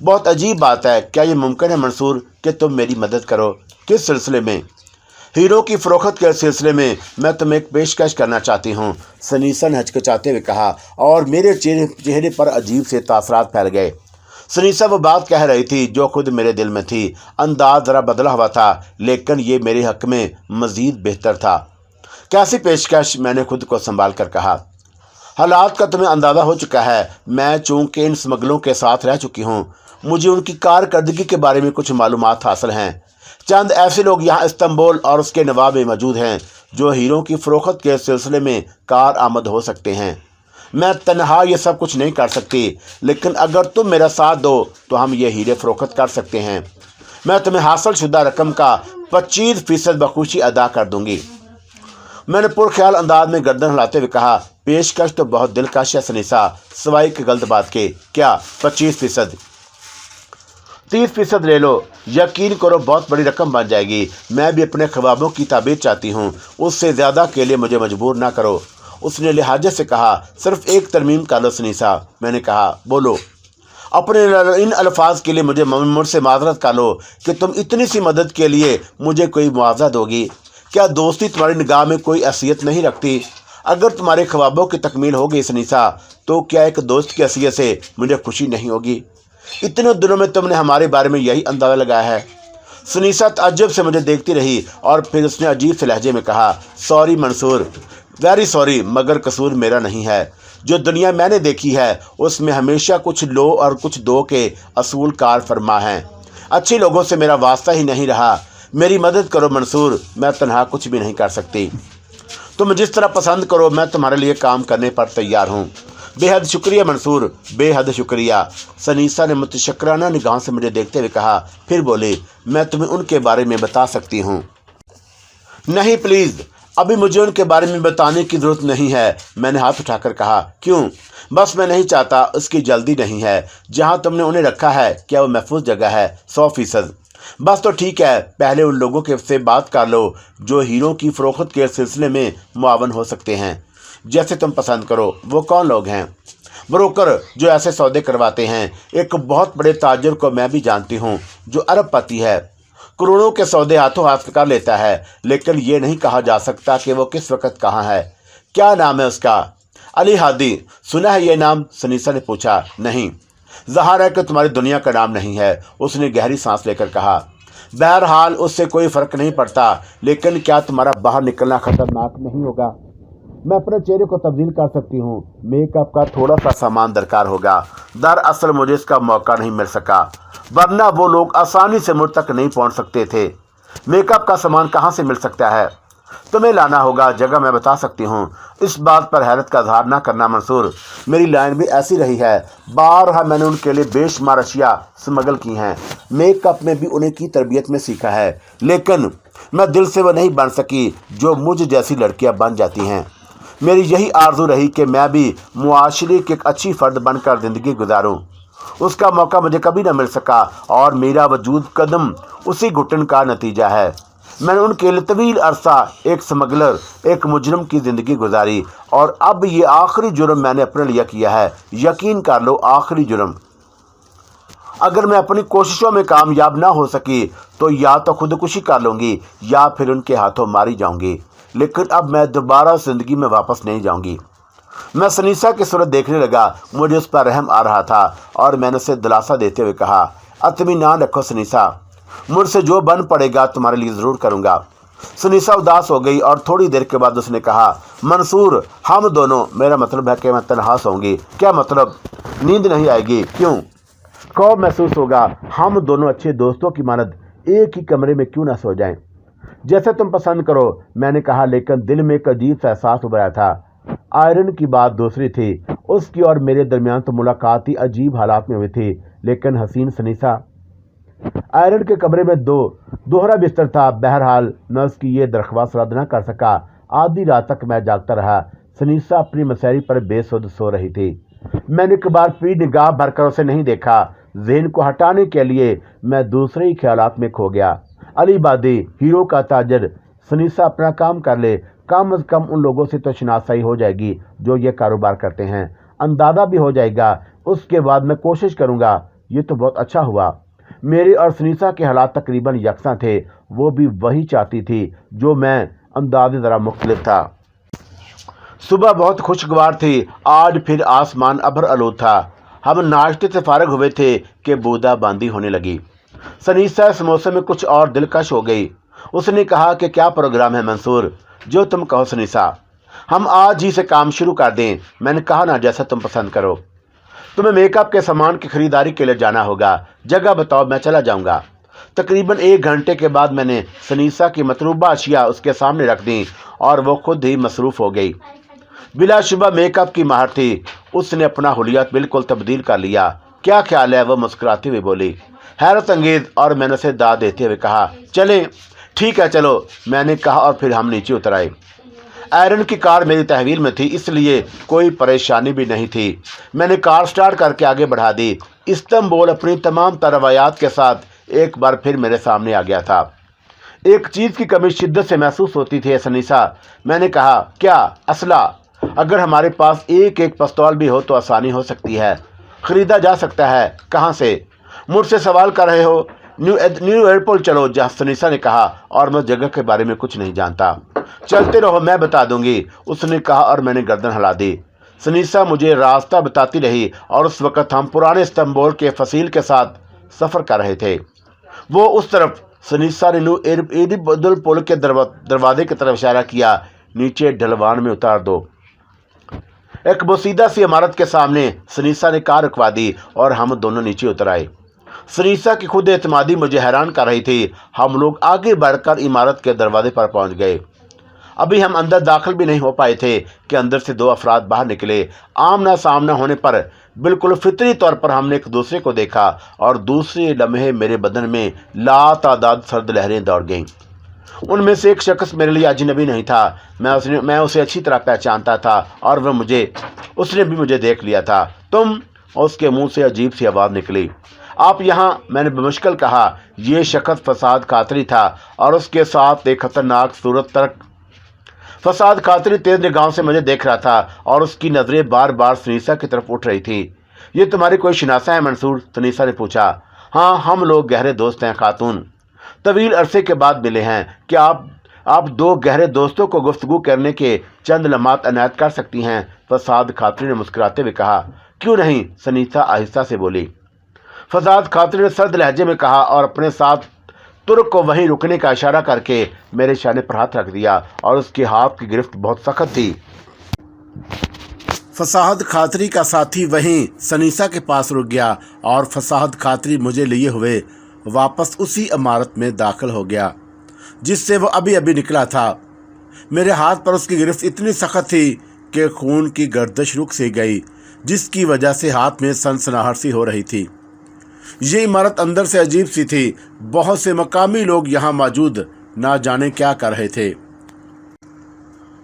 बहुत अजीब बात है। क्या ये मुमकिन है मंसूर कि तुम मेरी मदद करो? किस सिलसिले में? हीरो की फ़रोख्त के सिलसिले में मैं तुम्हें एक पेशकश करना चाहती हूँ, सनीसा ने हचकिचाते हुए कहा, और मेरे चेहरे पर अजीब से तासरात फैल गए। सनीसा वो बात कह रही थी जो खुद मेरे दिल में थी। अंदाज ज़रा बदला हुआ था, लेकिन ये मेरे हक़ में मज़ीद बेहतर था। कैसी पेशकश? मैंने खुद को संभाल कर कहा। हालात का तुम्हें अंदाज़ा हो चुका है। मैं चूँकि इन स्मगलों के साथ रह चुकी हूँ, मुझे उनकी कारकर्दगी के बारे में कुछ मालूमात हासिल हैं। चंद ऐसे लोग यहाँ इस्तांबुल और उसके नवाब में मौजूद हैं जो हीरों की फ़रोख्त के सिलसिले में कार आमद हो सकते हैं। मैं तन्हा ये सब कुछ नहीं कर सकती, लेकिन अगर तुम मेरा साथ दो तो हम ये हीरे फ़रोख्त कर सकते हैं। मैं तुम्हें हासिल शुदा रकम का 25% बखुशी अदा कर दूंगी। मैंने पुरख्याल अंदाज में गर्दन हिलाते हुए कहा, पेशकश तो बहुत दिलकश है सनीसा, सवाई की गलत बात के। क्या 25%? 30% ले लो। यकीन करो बहुत बड़ी रकम बन जाएगी। मैं भी अपने ख्वाबों की ताबीर चाहती हूँ, उससे ज़्यादा के लिए मुझे मजबूर ना करो। उसने लिहाजे से कहा, सिर्फ एक तरमीम कर लो सनीसा। मैंने कहा, बोलो। अपने इन अल्फाज के लिए मुझसे माजरत कर लो कि तुम इतनी सी मदद के लिए मुझे कोई मुआवजा दोगी। क्या दोस्ती तुम्हारी निगाह में कोई हैसियत नहीं रखती? अगर तुम्हारे ख्वाबों की तकमील हो गई सनीसा, तो क्या एक दोस्त की हैसियत से मुझे खुशी नहीं होगी? इतने दिनों में तुमने हमारे बारे में यही अंदाज़ा लगाया है। सनीसा ताज्जुब से मुझे देखती रही और फिर उसने अजीब से लहजे में कहा, सॉरी मंसूर, वेरी सॉरी, मगर कसूर मेरा नहीं है। जो दुनिया मैंने देखी है उसमें हमेशा कुछ लो और कुछ दो के असूल कार फरमा हैं। अच्छे लोगों से मेरा वास्ता ही नहीं रहा। मेरी मदद करो मंसूर, मैं तन्हा कुछ भी नहीं कर सकती। तुम जिस तरह पसंद करो, मैं तुम्हारे लिए काम करने पर तैयार हूँ। बेहद शुक्रिया मंसूर, बेहद शुक्रिया। सनीसा ने मुतशक्किराना निगाह से मुझे देखते हुए कहा। फिर बोली, मैं तुम्हें उनके बारे में बता सकती हूँ। नहीं प्लीज़, अभी मुझे उनके बारे में बताने की ज़रूरत नहीं है, मैंने हाथ उठाकर कहा। क्यों? बस मैं नहीं चाहता, उसकी जल्दी नहीं है। जहाँ तुमने उन्हें रखा है क्या वो महफूज जगह है? 100%। बस तो ठीक है, पहले उन लोगों के से बात कर लो जो हीरों की फ़रोख्त के सिलसिले में मुआवन हो सकते हैं। जैसे तुम पसंद करो। वो कौन लोग हैं? ब्रोकर जो ऐसे सौदे करवाते हैं। एक बहुत बड़े ताजर को मैं भी जानती हूँ जो अरबपति है, करोड़ों के सौदे हाथों हाथ कर लेता है, लेकिन ये नहीं कहा जा सकता कि वो किस वक्त कहाँ है। क्या नाम है उसका? अली हादी। सुना है ये नाम? सनीसा ने पूछा। नहीं, ज़ाहिर है कि तुम्हारी दुनिया का नाम नहीं है, उसने गहरी सांस लेकर कहा। बहरहाल उससे कोई फ़र्क नहीं पड़ता, लेकिन क्या तुम्हारा बाहर निकलना ख़तरनाक नहीं होगा? मैं अपने चेहरे को तब्दील कर सकती हूँ। मेकअप का थोड़ा सा सामान दरकार होगा। दरअसल मुझे इसका मौका नहीं मिल सका, वरना वो लोग आसानी से मुझ तक नहीं पहुँच सकते थे। मेकअप का सामान कहाँ से मिल सकता है? तुम्हें लाना होगा। जगह मैं बता सकती हूँ। इस बात पर हैरत का इजहार ना करना मंसूर, मेरी लाइन भी ऐसी रही है। बारहा मैंने उनके लिए बेशुमार अशिया स्मगल की हैं। मेकअप में भी उन्हें की तरबियत में सीखा है, लेकिन मैं दिल से वो नहीं बन सकी जो मुझ जैसी लड़कियाँ बन जाती हैं। मेरी यही आरज़ू रही कि मैं भी मुआशरे की एक अच्छी फ़र्द बनकर ज़िंदगी गुजारूं। उसका मौका मुझे कभी न मिल सका और मेरा वजूद कदम उसी घुटन का नतीजा है। मैंने उनके लिए तवील अरसा एक स्मगलर, एक मुजरम की ज़िंदगी गुजारी और अब ये आखिरी जुर्म मैंने अपने लिए किया है। यकीन कर लो, आखिरी जुर्म। अगर मैं अपनी कोशिशों में कामयाब ना हो सकी तो या तो खुदकुशी कर लूँगी या फिर उनके हाथों मारी जाऊँगी, लेकिन अब मैं दोबारा ज़िंदगी में वापस नहीं जाऊँगी। मैं सनीसा की सूरत देखने लगा। मुझे उस पर रहम आ रहा था और मैंने उसे दिलासा देते हुए कहा, इत्मीनान रखो सनीसा, मुझसे जो बन पड़ेगा तुम्हारे लिए ज़रूर करूँगा। सनीसा उदास हो गई और थोड़ी देर के बाद उसने कहा, मंसूर, हम दोनों, मेरा मतलब है कि मैं तन्हा सोऊंगी। क्या मतलब? नींद नहीं आएगी? क्यों? खौफ महसूस होगा। हम दोनों अच्छे दोस्तों की मानद एक ही कमरे में क्यों ना सो जाएं? जैसे तुम पसंद करो, मैंने कहा, लेकिन दिल में एक अजीब सा एहसास उभरा था। आयरन की बात दूसरी थी। उसकी और मेरे दरमियान तो मुलाकात ही अजीब हालात में हुई थी, लेकिन हसीन सनीसा। आयरन के कमरे में दोहरा बिस्तर था। बहरहाल मैं उसकी ये दरख्वास्त रद्द न कर सका। आधी रात तक मैं जागता रहा। सनीसा अपनी मसहरी पर बेसुध सो रही थी। मैंने एक बार फिर निगाह भरकर उसे नहीं देखा। ज़हन को हटाने के लिए मैं दूसरे ही ख्यालात में खो गया। अली बादी, हीरो का ताजर, सनीसा अपना काम कर ले, कम अज़ कम उन लोगों से तो शनासाई हो जाएगी जो ये कारोबार करते हैं, अंदाज़ा भी हो जाएगा। उसके बाद मैं कोशिश करूँगा। ये तो बहुत अच्छा हुआ। मेरे और सनीसा के हालात तकरीबन यकसां थे। वो भी वही चाहती थी जो मैं, अंदाज़े ज़रा मुख्तलिफ था। सुबह बहुत खुशगवार थी। आज फिर आसमान अभर आलूद था। हम नाश्ते से फारग हुए थे कि बूंदाबांदी होने लगी। सनीसा इस मौसम में कुछ और दिलकश हो गई। उसने कहा कि क्या प्रोग्राम है मंसूर? जो तुम कहो सनीसा, हम आज ही से काम शुरू कर दें। मैंने कहा ना, जैसा तुम पसंद करो। तुम्हें मेकअप के सामान की खरीदारी के लिए जाना होगा। जगह बताओ, मैं चला जाऊंगा। तकरीबन 1 घंटे के बाद मैंने सनीसा की मतलूबा अशिया उसके सामने रख दी और वो खुद ही मसरूफ़ हो गई। बिलाशुबा मेकअप की माहिर थी। उसने अपना हुलिया बिल्कुल तब्दील कर लिया। क्या ख्याल है? वह मुस्कुराती हुई बोली। हैरत अंगेज। और मैंने उसे दाद देते हुए कहा, चलें। ठीक है, चलो, मैंने कहा और फिर हम नीचे उतर आए। आयरन की कार मेरी तहवील में थी, इसलिए कोई परेशानी भी नहीं थी। मैंने कार स्टार्ट करके आगे बढ़ा दी। इस्तांबुल अपनी तमाम रवायात के साथ एक बार फिर मेरे सामने आ गया था। एक चीज़ की कमी शिद्दत से महसूस होती थी सनीसा। मैंने कहा, क्या? असला? अगर हमारे पास एक एक पिस्तौल भी हो तो आसानी हो सकती है। ख़रीदा जा सकता है। कहाँ से? मुझसे सवाल कर रहे हो? न्यू एयरपोर्ट चलो, जहाँ सनीसा ने कहा, और मैं जगह के बारे में कुछ नहीं जानता। चलते रहो, मैं बता दूंगी, उसने कहा और मैंने गर्दन हिला दी। सनीसा मुझे रास्ता बताती रही और उस वक़्त हम पुराने इस्तांबुल के फसील के साथ सफ़र कर रहे थे। वो उस तरफ। सनीसा ने न्यू एयरपोर्ट पुल के दरवाजे की तरफ इशारा किया। नीचे ढलवान में उतार दो। एक बोसीदा सी इमारत के सामने सनीसा ने कार रुकवा दी और हम दोनों नीचे उतर आए। सनीसा की खुद एतमादी मुझे हैरान कर रही थी। हम लोग आगे बढ़कर इमारत के दरवाजे पर पहुंच गए। अभी हम अंदर दाखिल भी नहीं हो पाए थे कि अंदर से 2 अफराद बाहर निकले। आमना सामना होने पर बिल्कुल फितरी तौर पर हमने एक दूसरे को देखा और दूसरे लम्हे मेरे बदन में लातादाद सर्द लहरें दौड़ गईं। उनमें से एक शख्स मेरे लिए अजनबी नहीं था। मैं उसे अच्छी तरह पहचानता था और उसने भी मुझे देख लिया था। तुम? उसके मुंह से अजीब सी आवाज़ निकली। आप यहाँ? मैंने बेमुश्किल कहा। ये शख्स फसाद खातरी था और उसके साथ एक खतरनाक सूरत तक। फसाद खातरी तेज निगाहों से मुझे देख रहा था और उसकी नज़रें बार बार सनीसा की तरफ उठ रही थी। ये तुम्हारी कोई शनासा है मंसूर? सनीसा ने पूछा। हाँ, हम लोग गहरे दोस्त हैं खातून। तवील अरसे के बाद मिले हैं। क्या आप 2 गहरे दोस्तों को गुफ्तगू करने के चंद लम्हात अनायत कर सकती हैं? फसाद खातरी ने मुस्कुराते हुए कहा। क्यों नहीं? सनीसा आहिस्ता से बोली। फसाद खातरी ने सर्द लहजे में कहा और अपने साथ तुर्क को वहीं रुकने का इशारा करके मेरे शाने पर हाथ रख दिया और उसके हाथ की गिरफ्त बहुत सख्त थी। फसाद खातरी का साथी वहीं सनीसा के पास रुक गया और फसाद खातरी मुझे लिए हुए वापस उसी इमारत में दाखिल हो गया जिससे वो अभी अभी निकला था। मेरे हाथ पर उसकी गिरफ्त इतनी सख्त थी कि खून की गर्दिश रुक सी गई, जिसकी वजह से हाथ में सनसनाहट सी हो रही थी। ये इमारत अंदर से अजीब सी थी। बहुत से मकामी लोग यहाँ मौजूद ना जाने क्या कर रहे थे।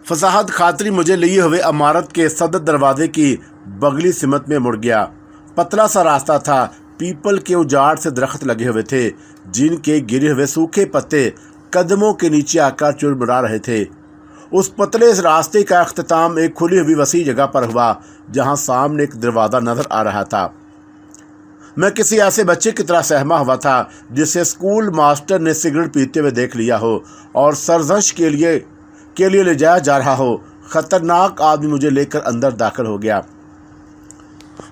फसाद खातरी मुझे लिए हुए इमारत के सदर दरवाजे की बगली सिमत में मुड़ गया। पतला सा रास्ता था। पीपल के उजाड़ से दरख्त लगे हुए थे जिनके गिरे हुए सूखे पत्ते कदमों के नीचे आकर चुरमुरा रहे थे। उस पतले रास्ते का अख्तिताम एक खुली हुई वसी जगह पर हुआ जहां सामने एक दरवाज़ा नजर आ रहा था। मैं किसी ऐसे बच्चे की तरह सहमा हुआ था जिसे स्कूल मास्टर ने सिगरेट पीते हुए देख लिया हो और सरजश के लिए ले जाया जा रहा हो। खतरनाक आदमी मुझे लेकर अंदर दाखिल हो गया।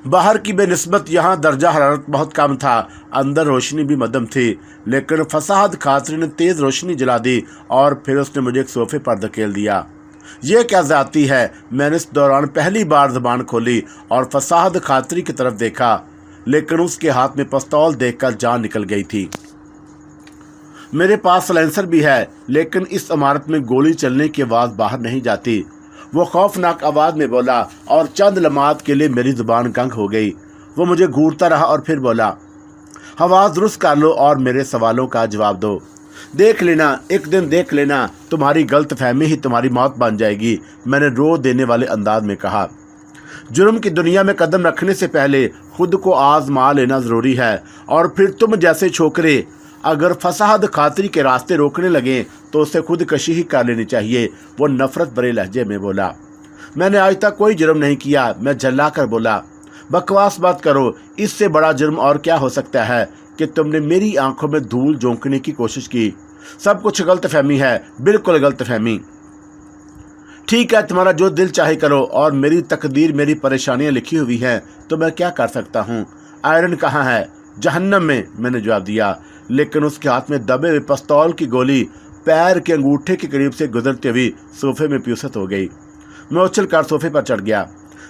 बाहर की बेनिस्बत यहाँ दर्जा हरारत बहुत कम था, अंदर रोशनी भी मध्यम थी, लेकिन फसाद खातरी ने तेज़ रोशनी जला दी और फिर उसने मुझे एक सोफे पर धकेल दिया। ये क्या जाती है? मैंने इस दौरान पहली बार ज़बान खोली और फसाद खातरी की तरफ देखा, लेकिन उसके हाथ में पिस्तौल देखकर जान निकल गई थी। मेरे पास सलेंसर भी है, लेकिन इस इमारत में गोली चलने की आवाज़ बाहर नहीं जाती। वो खौफनाक आवाज़ में बोला और चंद लम्हात के लिए मेरी ज़ुबान गंग हो गई। वो मुझे घूरता रहा और फिर बोला, आवाज़ दुरुस्त कर लो और मेरे सवालों का जवाब दो। देख लेना, एक दिन देख लेना, तुम्हारी गलत फहमी ही तुम्हारी मौत बन जाएगी, मैंने रो देने वाले अंदाज में कहा। जुर्म की दुनिया में कदम रखने से पहले खुद को आजमा लेना ज़रूरी है, और फिर तुम जैसे छोकरे अगर फसाद खातरी के रास्ते रोकने लगे तो उसे खुदकशी ही कर लेनी चाहिए। वो नफरत भरे लहजे में बोला, मैंने आज तक कोई जुर्म नहीं किया। मैं झल्ला कर बोला, बकवास मत करो, इससे बड़ा जुर्म और क्या हो सकता है कि तुमने मेरी आंखों में धूल झोंकने की कोशिश की। सब कुछ गलत फहमी है, बिल्कुल गलत फहमी। ठीक है, तुम्हारा जो दिल चाहे करो, और मेरी तकदीर, मेरी परेशानियां लिखी हुई हैं, तो मैं क्या कर सकता हूँ। आयरन कहाँ है? जहन्नम में, मैंने जवाब दिया, लेकिन उसके हाथ में दबे हुए पिस्तौल की गोली पैर के अंगूठे के करीब से गुजरती हुई सोफे में प्यूसत हो गई। मैं उछल कर सोफे पर चढ़ गया।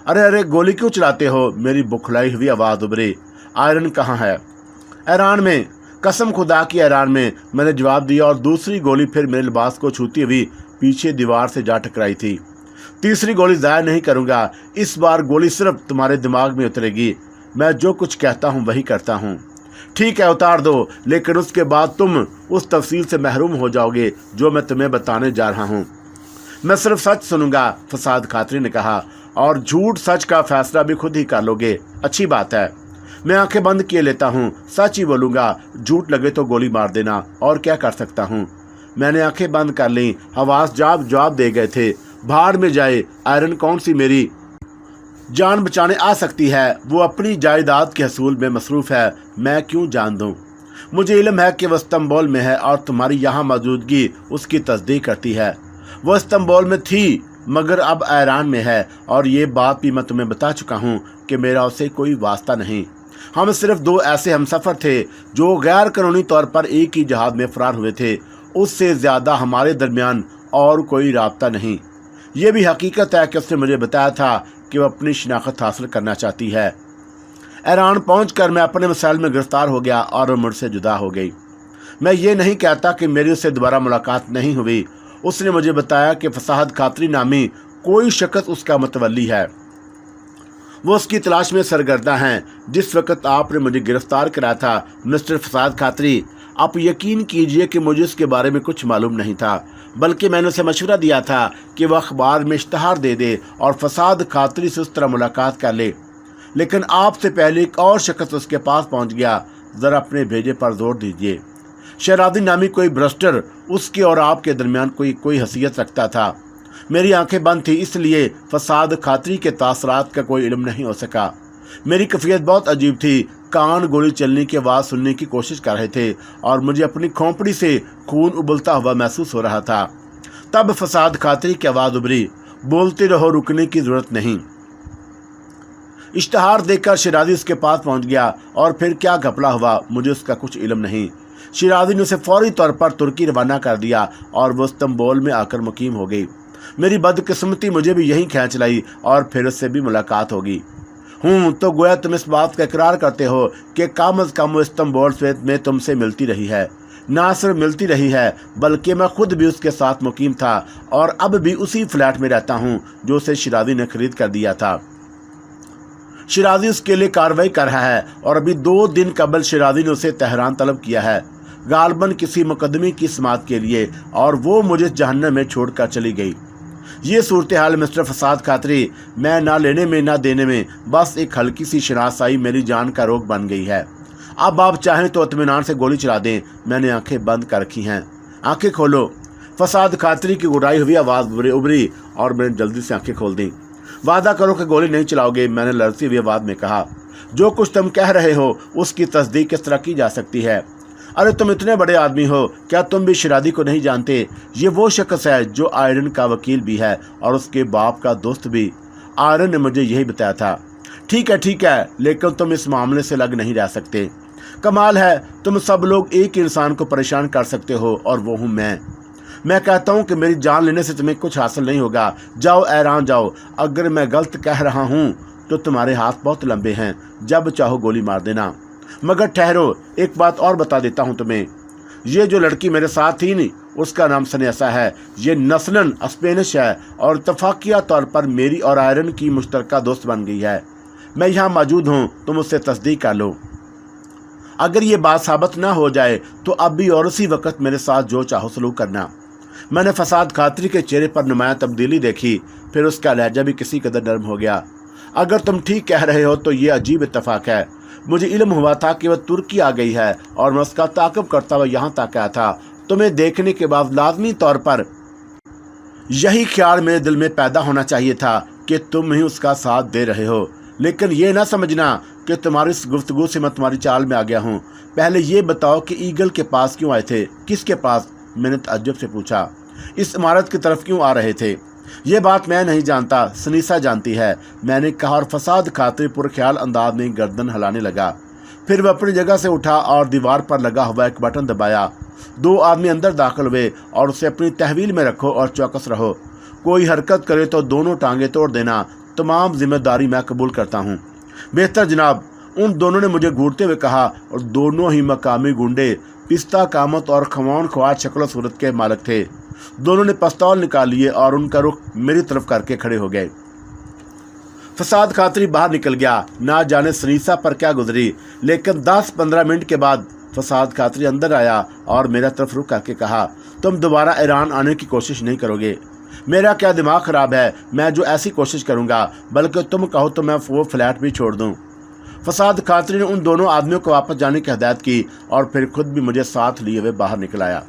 अरे अरे, गोली क्यों चलाते हो? मेरी बुखलाई हुई आवाज़ उभरी। आयरन कहाँ है? ईरान में, कसम खुदा की ईरान में, मैंने जवाब दिया, और दूसरी गोली फिर मेरे लिबास को छूती हुई पीछे दीवार से जा टकराई थी। तीसरी गोली ज़ाया नहीं करूँगा, इस बार गोली सिर्फ तुम्हारे दिमाग में उतरेगी। मैं जो कुछ कहता हूँ वही करता हूँ। ठीक है, उतार दो, लेकिन उसके बाद तुम उस तफसील से महरूम हो जाओगे जो मैं तुम्हें बताने जा रहा हूँ। मैं सिर्फ सच सुनूंगा, फसाद खातरी ने कहा, और झूठ सच का फैसला भी खुद ही कर लोगे। अच्छी बात है, मैं आंखें बंद किए लेता हूँ, सच ही बोलूँगा, झूठ लगे तो गोली मार देना, और क्या कर सकता हूँ। मैंने आंखें बंद कर लीं। हवास जवाब दे गए थे, भाड़ में जाए, आयरन कौन सी मेरी जान बचाने आ सकती है? वो अपनी जायदाद के हसूल में मसरूफ़ है, मैं क्यों जान दूँ? मुझे इल्म है कि वह इस्तांबुल में है और तुम्हारी यहाँ मौजूदगी उसकी तस्दीक करती है। वो इस्तांबुल में थी मगर अब ईरान में है, और ये बात भी मैं तुम्हें बता चुका हूँ कि मेरा उससे कोई वास्ता नहीं। हम सिर्फ दो ऐसे हमसफ़र थे जो गैर कानूनी तौर पर एक ही जहाज़ में फ़रार हुए थे। उससे ज़्यादा हमारे दरमियान और कोई राब्ता नहीं। ये भी हकीकत है कि उसने मुझे बताया था कि वह अपनी शिनाख्त हासिल करना चाहती है। ईरान पहुंचकर मैं अपने मसाइल में गिरफ्तार हो गया और मुझसे जुदा हो गई। मैं ये नहीं कहता कि मेरी उससे दोबारा मुलाकात नहीं हुई। उसने मुझे बताया कि फसाद खातरी नामी कोई शख्स उसका मतवली है। वो उसकी तलाश में सरगर्दा हैं। जिस वक्त आपने मुझे गिरफ्तार कराया था मिस्टर फसाद खातरी, आप यकीन कीजिए कि मुझे उसके बारे में कुछ मालूम नहीं था, बल्कि मैंने उसे मशवरा दिया था कि वह अखबार में इश्तहार दे दे और फसाद खातरी से उस तरह मुलाकात कर ले। लेकिन आपसे पहले एक और शख्स उसके पास पहुंच गया। ज़रा अपने भेजे पर जोर दीजिए। शहरादी नामी कोई ब्रस्टर उसके और आपके दरमियान कोई हसीयत रखता था। मेरी आंखें बंद थी, इसलिए फसाद खातरी के तासरात का कोई इल्म नहीं हो सका। मेरी कैफियत बहुत अजीब थी। कान गोली चलने की आवाज़ सुनने की कोशिश कर रहे थे और मुझे अपनी खोपड़ी से खून उबलता हुआ महसूस हो रहा था। तब फसाद खातरी की आवाज़ उभरी, बोलते रहो, रुकने की जरूरत नहीं। इश्तहार देखकर शिराजी उसके पास पहुंच गया और फिर क्या घपला हुआ मुझे उसका कुछ इल्म नहीं। शिराजी ने उसे फौरी तौर पर तुर्की रवाना कर दिया और वो इस्तांबुल में आकर मुकीम हो गई। मेरी बदकिस्मती मुझे भी यहीं खींच लाई और फिर उससे भी मुलाकात होगी। तो गोया तुम इस बात का इकरार करते हो कि कम अज़ कम वो इस्तांबुल में तुमसे मिलती रही है। ना सिर्फ मिलती रही है बल्कि मैं खुद भी उसके साथ मुकीम था और अब भी उसी फ्लैट में रहता हूँ जो उसे शिराजी ने खरीद कर दिया था। शिराजी उसके लिए कार्रवाई कर रहा है और अभी 2 दिन कबल शिराजी ने उसे तेहरान तलब किया है, गालबन किसी मुकदमे की समाअत के लिए, और वो मुझे जहन्नम में छोड़कर चली गई। ये सूरत हाल मिस्टर फसाद खातरी, मैं ना लेने में ना देने में, बस एक हल्की सी शनासाई मेरी जान का रोग बन गई है। अब आप चाहें तो इत्मीनान से गोली चला दें, मैंने आंखें बंद कर रखी हैं। आंखें खोलो। फसाद खातरी की गुड़ाई हुई आवाज़ उभरी और मैंने जल्दी से आंखें खोल दी। वादा करो कि गोली नहीं चलाओगे, मैंने लड़ती हुई आवाज़ में कहा। जो कुछ तुम कह रहे हो उसकी तस्दीक किस तरह की जा सकती है? अरे तुम इतने बड़े आदमी हो, क्या तुम भी शिरादी को नहीं जानते? ये वो शख्स है जो आयरन का वकील भी है और उसके बाप का दोस्त भी। आयरन ने मुझे यही बताया था। ठीक है, लेकिन तुम इस मामले से लग नहीं रह सकते। कमाल है, तुम सब लोग एक ही इंसान को परेशान कर सकते हो और वो हूँ मैं कहता हूँ कि मेरी जान लेने से तुम्हें कुछ हासिल नहीं होगा। जाओ ऐरान जाओ। अगर मैं गलत कह रहा हूँ तो तुम्हारे हाथ बहुत लंबे हैं, जब चाहो गोली मार देना। मगर ठहरो, एक बात और बता देता हूँ तुम्हें। ये जो लड़की मेरे साथ थी नहीं, उसका नाम सनेसा है। ये नस्लन स्पेनिश है और इत्तफाकिया तौर पर मेरी और आयरन की मुश्तरका दोस्त बन गई है। मैं यहाँ मौजूद हूँ, तुम उससे तस्दीक कर लो। अगर ये बात साबित ना हो जाए तो अब भी और उसी वक्त मेरे साथ जो चाहो सलूक करना। मैंने फसाद खातरी के चेहरे पर नुमाया तब्दीली देखी, फिर उसका लहजा भी किसी कदर नरम हो गया। अगर तुम ठीक कह रहे हो तो ये अजीब इत्तफाक है। मुझे इल्म हुआ था कि वह तुर्की आ गई है और मैं उसका ताक़ुब करता हुआ यहाँ तक आया था। तुम्हें देखने के बाद लाजमी तौर पर यही ख्याल मेरे दिल में पैदा होना चाहिए था कि तुम ही उसका साथ दे रहे हो। लेकिन ये ना समझना कि तुम्हारी इस गुफ्तगू से मैं तुम्हारी चाल में आ गया हूँ। पहले ये बताओ कि ईगल के पास क्यों आए थे? किसके पास? मैंने तअज्जुब से पूछा। इस इमारत की तरफ क्यों आ रहे थे? ये बात मैं नहीं जानता, सनीसा जानती है, मैंने कहा और फसाद खातिर पुरख्याल अंदाज में गर्दन हिलाने लगा। फिर वह अपनी जगह से उठा और दीवार पर लगा हुआ एक बटन दबाया। 2 आदमी अंदर दाखिल हुए और उसे अपनी तहवील में रखो और चौकस रहो। कोई हरकत करे तो दोनों टांगे तोड़ देना। तमाम जिम्मेदारी मैं कबूल करता हूँ। बेहतर जनाब, उन दोनों ने मुझे घूरते हुए कहा और दोनों ही मकामी गुंडे पिस्ता कामत और खमौन ख्वार शक्ल सूरत के मालिक थे। दोनों ने पिस्तौल निकाल लिए और उनका रुख मेरी तरफ करके खड़े हो गए। फसाद खातरी बाहर निकल गया। ना जाने सनीसा पर क्या गुजरी, लेकिन 10-15 मिनट के बाद फसाद खातरी अंदर आया और मेरा तरफ रुख करके कहा, तुम दोबारा ईरान आने की कोशिश नहीं करोगे? मेरा क्या दिमाग ख़राब है? मैं जो ऐसी कोशिश करूँगा, बल्कि तुम कहो तो मैं वो फ्लैट भी छोड़ दूँ। फसाद खातरी ने उन दोनों आदमियों को वापस जाने की हिदायत की और फिर खुद भी मुझे साथ लिए हुए बाहर निकल आया।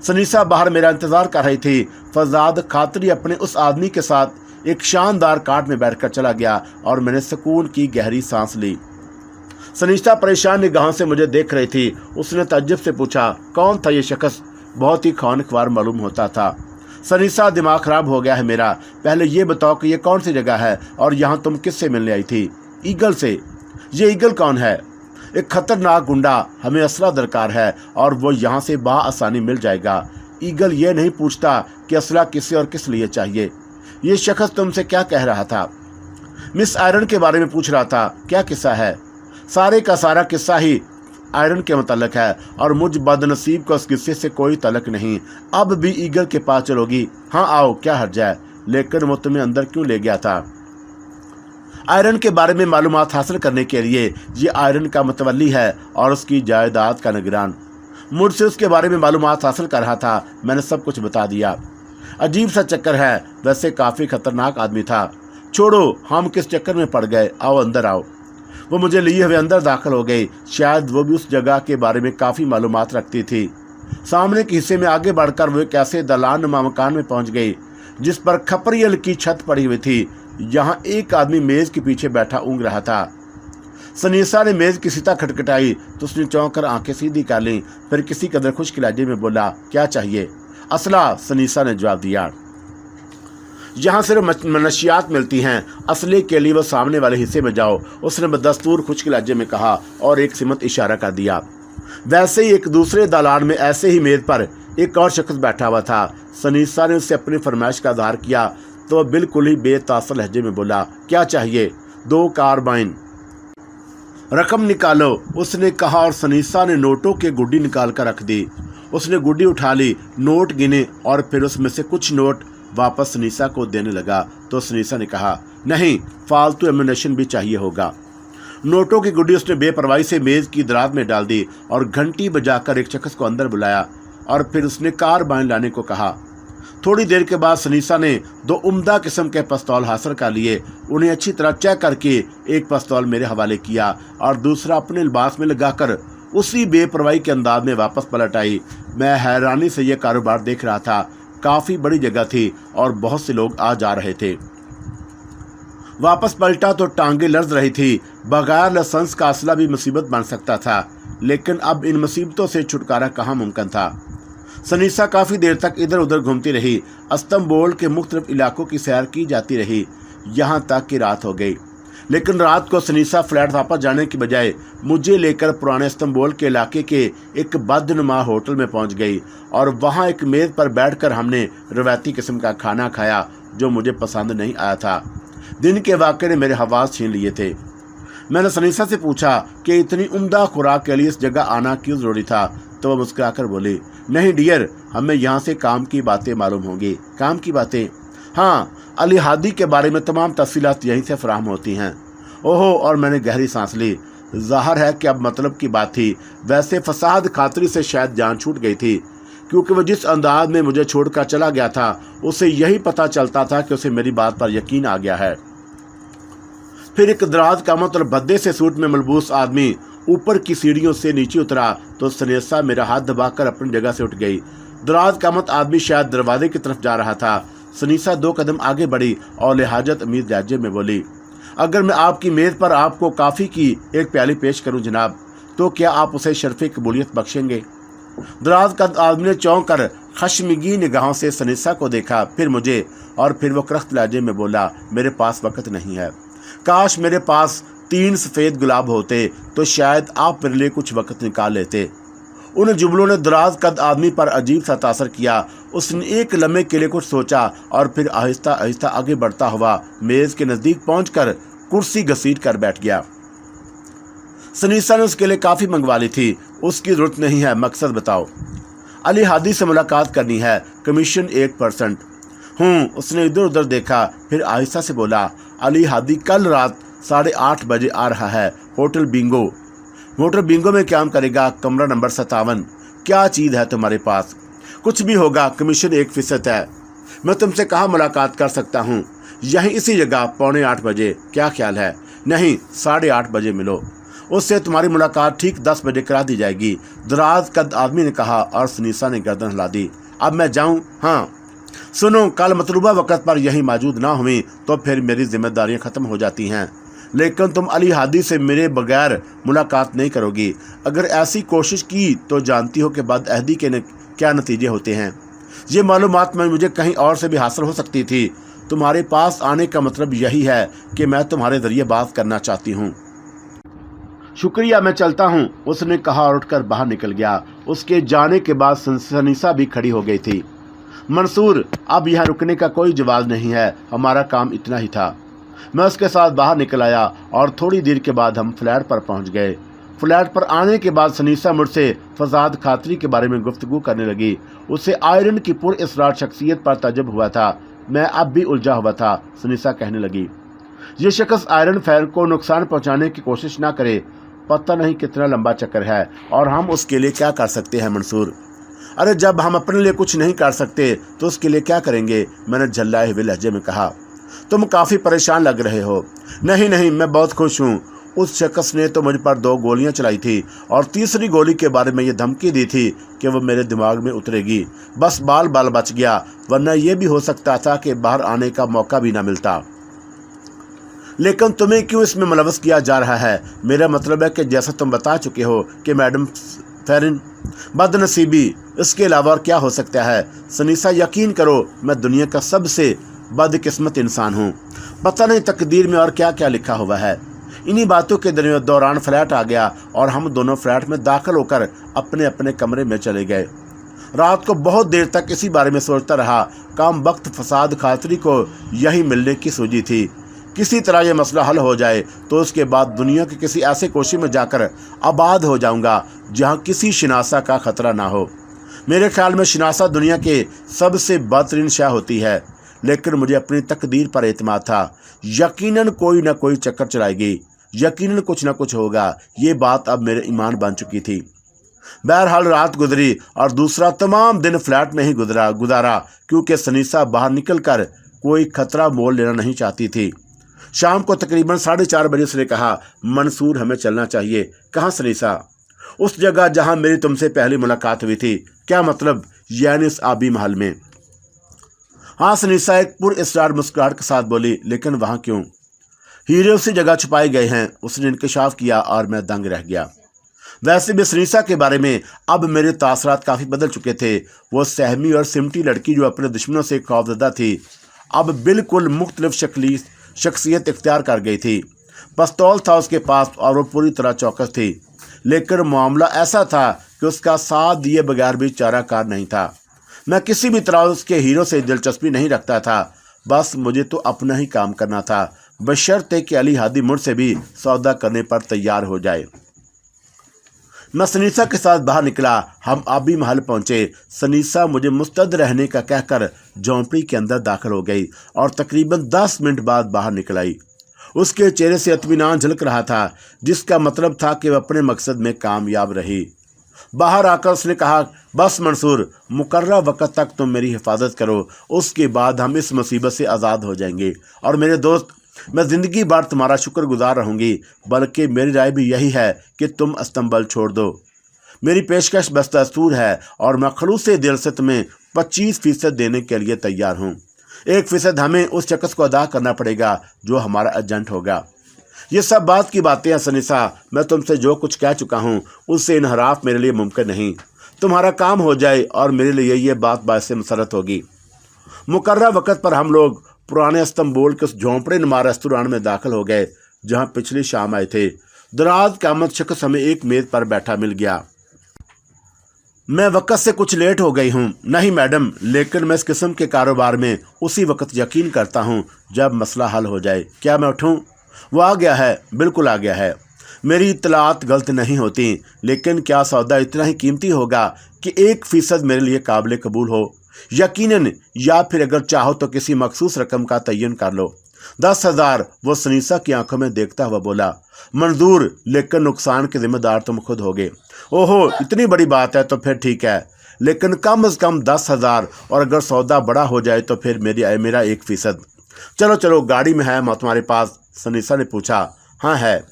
सनीसा बाहर मेरा इंतज़ार कर रही थी। फसाद खातरी अपने उस आदमी के साथ एक शानदार काट में बैठकर चला गया और मैंने सुकून की गहरी सांस ली। सनीसा परेशान निगाहों से मुझे देख रही थी। उसने तअज्जुब से पूछा, कौन था ये शख्स? बहुत ही खानख्वार मालूम होता था। सनीसा, दिमाग ख़राब हो गया है मेरा। पहले ये बताओ कि ये कौन सी जगह है और यहाँ तुम किससे मिलने आई थी? ईगल से। ये ईगल कौन है? एक खतरनाक गुंडा। हमें असला दरकार है और वो यहाँ से बआसानी मिल जाएगा। ईगल ये नहीं पूछता कि असला किसे और किस लिए चाहिए। ये शख्स तुमसे क्या कह रहा था? मिस आयरन के बारे में पूछ रहा था। क्या किस्सा है? सारे का सारा किस्सा ही आयरन के मुतल्लिक है और मुझ बदनसीब को उस किस्से से कोई तलक नहीं। अब भी ईगल के पास चलोगी? हाँ आओ, क्या हर्ज है। लेकिन वो तुम्हें अंदर क्यों ले गया था? आयरन के बारे में मालूमात हासिल करने के लिए। ये आयरन का मुतवल्ली है और उसकी जायदाद का निगरान। मुझसे उसके बारे में मालूमात हासिल कर रहा था। मैंने सब कुछ बता दिया। अजीब सा चक्कर है, वैसे काफ़ी खतरनाक आदमी था। छोड़ो, हम किस चक्कर में पड़ गए। आओ अंदर आओ। वो मुझे लिए हुए अंदर दाखिल हो गई। शायद वो भी उस जगह के बारे में काफ़ी मालूमात रखती थी। सामने के हिस्से में आगे बढ़कर वो एक ऐसे दलान नुमा मकान में पहुंच गई जिस पर खपरियल की छत पड़ी हुई थी। यहाँ एक आदमी मेज़ के पीछे बैठा ऊँघ रहा था। सनीसा ने मेज़ की सीता खटखटाई तो उसने चौंक कर आंखें सीधी कर लीं। फिर किसी कदर खुश्क लहजे में बोला, क्या चाहिए? असला, सनीसा ने जवाब दिया। यहाँ सिर्फ मनशियात मिलती हैं। असले के लिए वो सामने वाले हिस्से में जाओ, उसने बदस्तूर खुश्क लहजे में कहा और एक सिमत इशारा कर दिया। वैसे ही एक दूसरे दालान में ऐसे ही मेज पर एक और शख्स बैठा हुआ था। सनीसा ने उससे अपनी फरमाइश का इज़हार किया तो वह बिल्कुल ही बेतासर लहजे में बोला, क्या चाहिए? 2 कार्बाइन। रकम निकालो, उसने कहा और सनीसा ने नोटों की गुड्डी निकाल कर रख दी। उसने गुड्डी उठा ली, नोट गिने और फिर उसमें से कुछ नोट वापस सनीसा को देने लगा तो सनीसा ने कहा, नहीं, फालतू एम्यूनेशन भी चाहिए होगा। नोटों की गुड्डी उसने बेपरवाही से मेज़ की दराज में डाल दी और घंटी बजाकर एक शख्स को अंदर बुलाया और फिर उसने कार्बाइन लाने को कहा। थोड़ी देर के बाद सनीसा ने 2 उम्दा किस्म के पिस्तौल हासिल कर लिए। उन्हें अच्छी तरह चेक करके एक पिस्तौल मेरे हवाले किया और दूसरा अपने लिबास में लगाकर उसी बेपरवाही के अंदाज में वापस पलट आई। मैं हैरानी से यह कारोबार देख रहा था। काफ़ी बड़ी जगह थी और बहुत से लोग आ जा रहे थे। वापस पलटा तो टांगे लर्ज रही थी। बगैर लाइसेंस का असला भी मुसीबत बन सकता था, लेकिन अब इन मुसीबतों से छुटकारा कहाँ मुमकिन था। सनीसा काफ़ी देर तक इधर उधर घूमती रही। इस्तांबुल के मुख्तलिफ इलाकों की सैर की जाती रही, यहाँ तक कि रात हो गई। लेकिन रात को सनीसा फ्लैट वापस जाने की बजाय मुझे लेकर पुराने इस्तांबुल के इलाके के एक बदनुमा होटल में पहुंच गई और वहां एक मेज़ पर बैठकर हमने रवायती किस्म का खाना खाया जो मुझे पसंद नहीं आया था। दिन के वाक़े ने मेरे हवास छीन लिए थे। मैंने सनीसा से पूछा कि इतनी उम्दा खुराक के लिए इस जगह आना क्यों ज़रूरी था, तो वह मुस्कुराकर बोली, नहीं डियर, हमें यहाँ से काम की बातें मालूम होंगी। काम की बातें? हाँ, अली हादी के बारे में तमाम तफसीलात यहीं से फराहम होती हैं। ओहो, और मैंने गहरी सांस ली। ज़ाहिर है कि अब मतलब की बात थी। वैसे फसाद खातरी से शायद जान छूट गई थी, क्योंकि वह जिस अंदाज में मुझे छोड़कर चला गया था उसे यही पता चलता था कि उसे मेरी बात पर यकीन आ गया है। फिर एक दराज कामत और भद्दे से सूट में मलबूस आदमी ऊपर की सीढ़ियों से नीचे उतरा तो सनीसा मेरा हाथ दबाकर अपनी जगह से उठ गई। दराज कामत आदमी शायद दरवाजे की तरफ जा रहा था। सनीसा 2 कदम आगे बढ़ी और लिहाजत अमीर लहजे में बोली, अगर मैं आपकी मेज़ पर आपको काफ़ी की एक प्याली पेश करूं जनाब, तो क्या आप उसे शर्फ़ कबूलियत बख्शेंगे? दराज कद आदमी ने चौंक कर खशमगी निगाहों से सनीसा को देखा, फिर मुझे, और फिर वो करख्त लहजे में बोला, मेरे पास वक्त नहीं है। काश मेरे पास 3 सफ़ेद गुलाब होते तो शायद आप मेरे लिए कुछ वक्त निकाल लेते। उन जुमलों ने दराज कद आदमी पर अजीब सा तासर किया। उसने एक लम्हे के लिए कुछ सोचा और फिर आहिस्ता आहिस्ता आगे बढ़ता हुआ मेज़ के नज़दीक पहुंचकर कुर्सी घसीट कर बैठ गया। सनीसा ने उसके लिए काफ़ी मंगवा ली थी। उसकी ज़रूरत नहीं है, मकसद बताओ। अली हादी से मुलाकात करनी है, कमीशन 1%। उसने इधर उधर देखा, फिर आहिस्ता से बोला, अली हादी कल रात 8:30 बजे आ रहा है, होटल बिंगो। होटल बिंगो में क्या करेगा? कमरा नंबर 57। क्या चीज़ है तुम्हारे पास? कुछ भी होगा, कमीशन 1% है। मैं तुमसे कहाँ मुलाकात कर सकता हूँ? यहीं इसी जगह 7:45 बजे, क्या ख्याल है? नहीं, 8:30 बजे मिलो, उससे तुम्हारी मुलाकात ठीक 10 बजे करा दी जाएगी, दराज कद आदमी ने कहा और सनीसा ने गर्दन हिला दी। अब मैं जाऊँ? हाँ सुनो, कल मतलूबा वक़्त पर यहीं मौजूद ना हुई तो फिर मेरी जिम्मेदारियाँ ख़त्म हो जाती हैं, लेकिन तुम अली हादी से मेरे बगैर मुलाकात नहीं करोगी। अगर ऐसी कोशिश की तो जानती हो कि बदअहदी के क्या नतीजे होते हैं। ये मालूमात मुझे कहीं और से भी हासिल हो सकती थी। तुम्हारे पास आने का मतलब यही है कि मैं तुम्हारे ज़रिए बात करना चाहती हूँ। शुक्रिया, मैं चलता हूँ, उसने कहा और उठकर बाहर निकल गया। उसके जाने के बाद सनीसा भी खड़ी हो गई थी। मंसूर, अब यहाँ रुकने का कोई जवाब नहीं है, हमारा काम इतना ही था। मैं उसके साथ बाहर निकल आया और थोड़ी देर के बाद हम फ्लैट पर पहुंच गए। फ्लैट पर आने के बाद सनीसा मुझसे फसाद खातरी के बारे में गुफ्तगू करने लगी। उसे आयरन की पुरअसरार शख्सियत पर ताज्जुब हुआ था। मैं अब भी उलझा हुआ था। सनीसा कहने लगी, ये शख्स आयरन फैन को नुकसान पहुंचाने की कोशिश ना करे। पता नहीं कितना लंबा चक्कर है और हम उसके लिए क्या कर सकते हैं मंसूर। अरे जब हम अपने लिए कुछ नहीं कर सकते तो उसके लिए क्या करेंगे? मैंने झल्लाए हुए लहजे में कहा। तुम काफ़ी परेशान लग रहे हो। नहीं नहीं, मैं बहुत खुश हूँ। उस शख्स ने तो मुझ पर 2 गोलियां चलाई थी और तीसरी गोली के बारे में ये धमकी दी थी कि वो मेरे दिमाग में उतरेगी। बस बाल बच गया, वरना ये भी हो सकता था कि बाहर आने का मौका भी ना मिलता। लेकिन तुम्हें क्यों इसमें मुलव्वस किया जा रहा है? मेरा मतलब है कि जैसा तुम बता चुके हो कि मैडम फेरिन बदनसीबी, इसके अलावा और क्या हो सकता है? सनीसा, यकीन करो, मैं दुनिया का सबसे बदकिस्मत इंसान हूँ। पता नहीं तकदीर में और क्या क्या लिखा हुआ है। इन्हीं बातों के दौरान फ्लैट आ गया और हम दोनों फ्लैट में दाखिल होकर अपने अपने कमरे में चले गए। रात को बहुत देर तक इसी बारे में सोचता रहा। काम वक्त फसाद खातरी को यही मिलने की सूझी थी। किसी तरह यह मसला हल हो जाए तो उसके बाद दुनिया के किसी ऐसे कोशे में जाकर आबाद हो जाऊंगा जहाँ किसी शनासा का खतरा ना हो। मेरे ख्याल में शनासा दुनिया के सबसे बदतरीन शय होती है, लेकिन मुझे अपनी तकदीर पर एतमाद था। यकीनन कोई ना कोई चक्कर चलाएगी, यकीनन कुछ ना कुछ होगा। ये बात अब मेरे ईमान बन चुकी थी। बहरहाल रात गुजरी और दूसरा तमाम दिन फ्लैट में ही गुजारा क्योंकि सनीसा बाहर निकलकर कोई खतरा मोल लेना नहीं चाहती थी। शाम को तकरीबन 4:30 बजे उसने कहा, मंसूर, हमें चलना चाहिए। कहाँ सनीसा? उस जगह जहां मेरी तुमसे पहली मुलाकात हुई थी। क्या मतलब? यानी इस आबी महल में? हाँ, सनीसा एक पुरअसरार मुस्कुराहट के साथ बोली। लेकिन वहां क्यों? हीरे उसी जगह छुपाए गए हैं, उसने इंकशाफ किया और मैं दंग रह गया। वैसे भी सनीसा के बारे में अब मेरे तासरात काफ़ी बदल चुके थे। वो सहमी और सिमटी लड़की जो अपने दुश्मनों से खौफजदा थी, अब बिल्कुल मुख्तलिफ शख्सियत इख्तियार कर गई थी। पिस्तौल था उसके पास और वो पूरी तरह चौकस थी। लेकिन मामला ऐसा था कि उसका साथ दिए बगैर भी चाराकार नहीं था। मैं किसी भी तरह उसके हीरो से दिलचस्पी नहीं रखता था। बस मुझे तो अपना ही काम करना था, बशर्ते कि अली हादी मुझसे भी सौदा करने पर तैयार हो जाए। मैं सनीसा के साथ बाहर निकला। हम आबी महल पहुंचे। सनीसा मुझे मुस्तैद रहने का कहकर झोंपड़ी के अंदर दाखिल हो गई और तकरीबन 10 मिनट बाद बाहर निकल आई। उसके चेहरे से इत्मीनान झलक रहा था, जिसका मतलब था कि वह अपने मकसद में कामयाब रही। बाहर आकर उसने कहा, बस मंसूर, मुकर्रर वक़्त तक तुम मेरी हिफाजत करो, उसके बाद हम इस मुसीबत से आज़ाद हो जाएंगे। और मेरे दोस्त, मैं ज़िंदगी भर तुम्हारा शुक्रगुजार रहूँगी, बल्कि मेरी राय भी यही है कि तुम इस्तांबुल छोड़ दो। मेरी पेशकश बदस्तूर है और मैं खलूसे दिल से तुम्हें 25% देने के लिए तैयार हूँ। 1% हमें उस शख्स को अदा करना पड़ेगा जो हमारा एजेंट होगा। ये सब बात की बातें हैं सनीसा। मैं तुमसे जो कुछ कह चुका हूँ उससे इनहराफ मेरे लिए मुमकिन नहीं। तुम्हारा काम हो जाए और मेरे लिए ये बात बायस मसरत होगी। मुकर्रर वक़्त पर हम लोग पुराने इस्तांबुल के उस झोंपड़े नुमा रेस्तोरां में दाखिल हो गए जहाँ पिछली शाम आए थे। दराज कामत शख्स हमें एक मेज़ पर बैठा मिल गया। मैं वक़्त से कुछ लेट हो गई हूँ। नहीं मैडम, लेकिन मैं इस किस्म के कारोबार में उसी वक्त यकीन करता हूँ जब मसला हल हो जाए। क्या मैं उठूँ? वो आ गया है, बिल्कुल आ गया है। मेरी इत्तलात गलत नहीं होती, लेकिन क्या सौदा इतना ही कीमती होगा कि 1% मेरे लिए काबिल कबूल हो? यकीनन, या फिर अगर चाहो तो किसी मखसूस रकम का तयन कर लो। 10,000, वो सनीसा की आंखों में देखता हुआ बोला। मंजूर, लेकिन नुकसान के जिम्मेदार तुम खुद होगे। ओहो, इतनी बड़ी बात है तो फिर ठीक है, लेकिन कम से कम 10,000, और अगर सौदा बड़ा हो जाए तो फिर मेरा 1%। चलो चलो, गाड़ी में है तुम्हारे पास? सनीसा ने पूछा। हाँ है।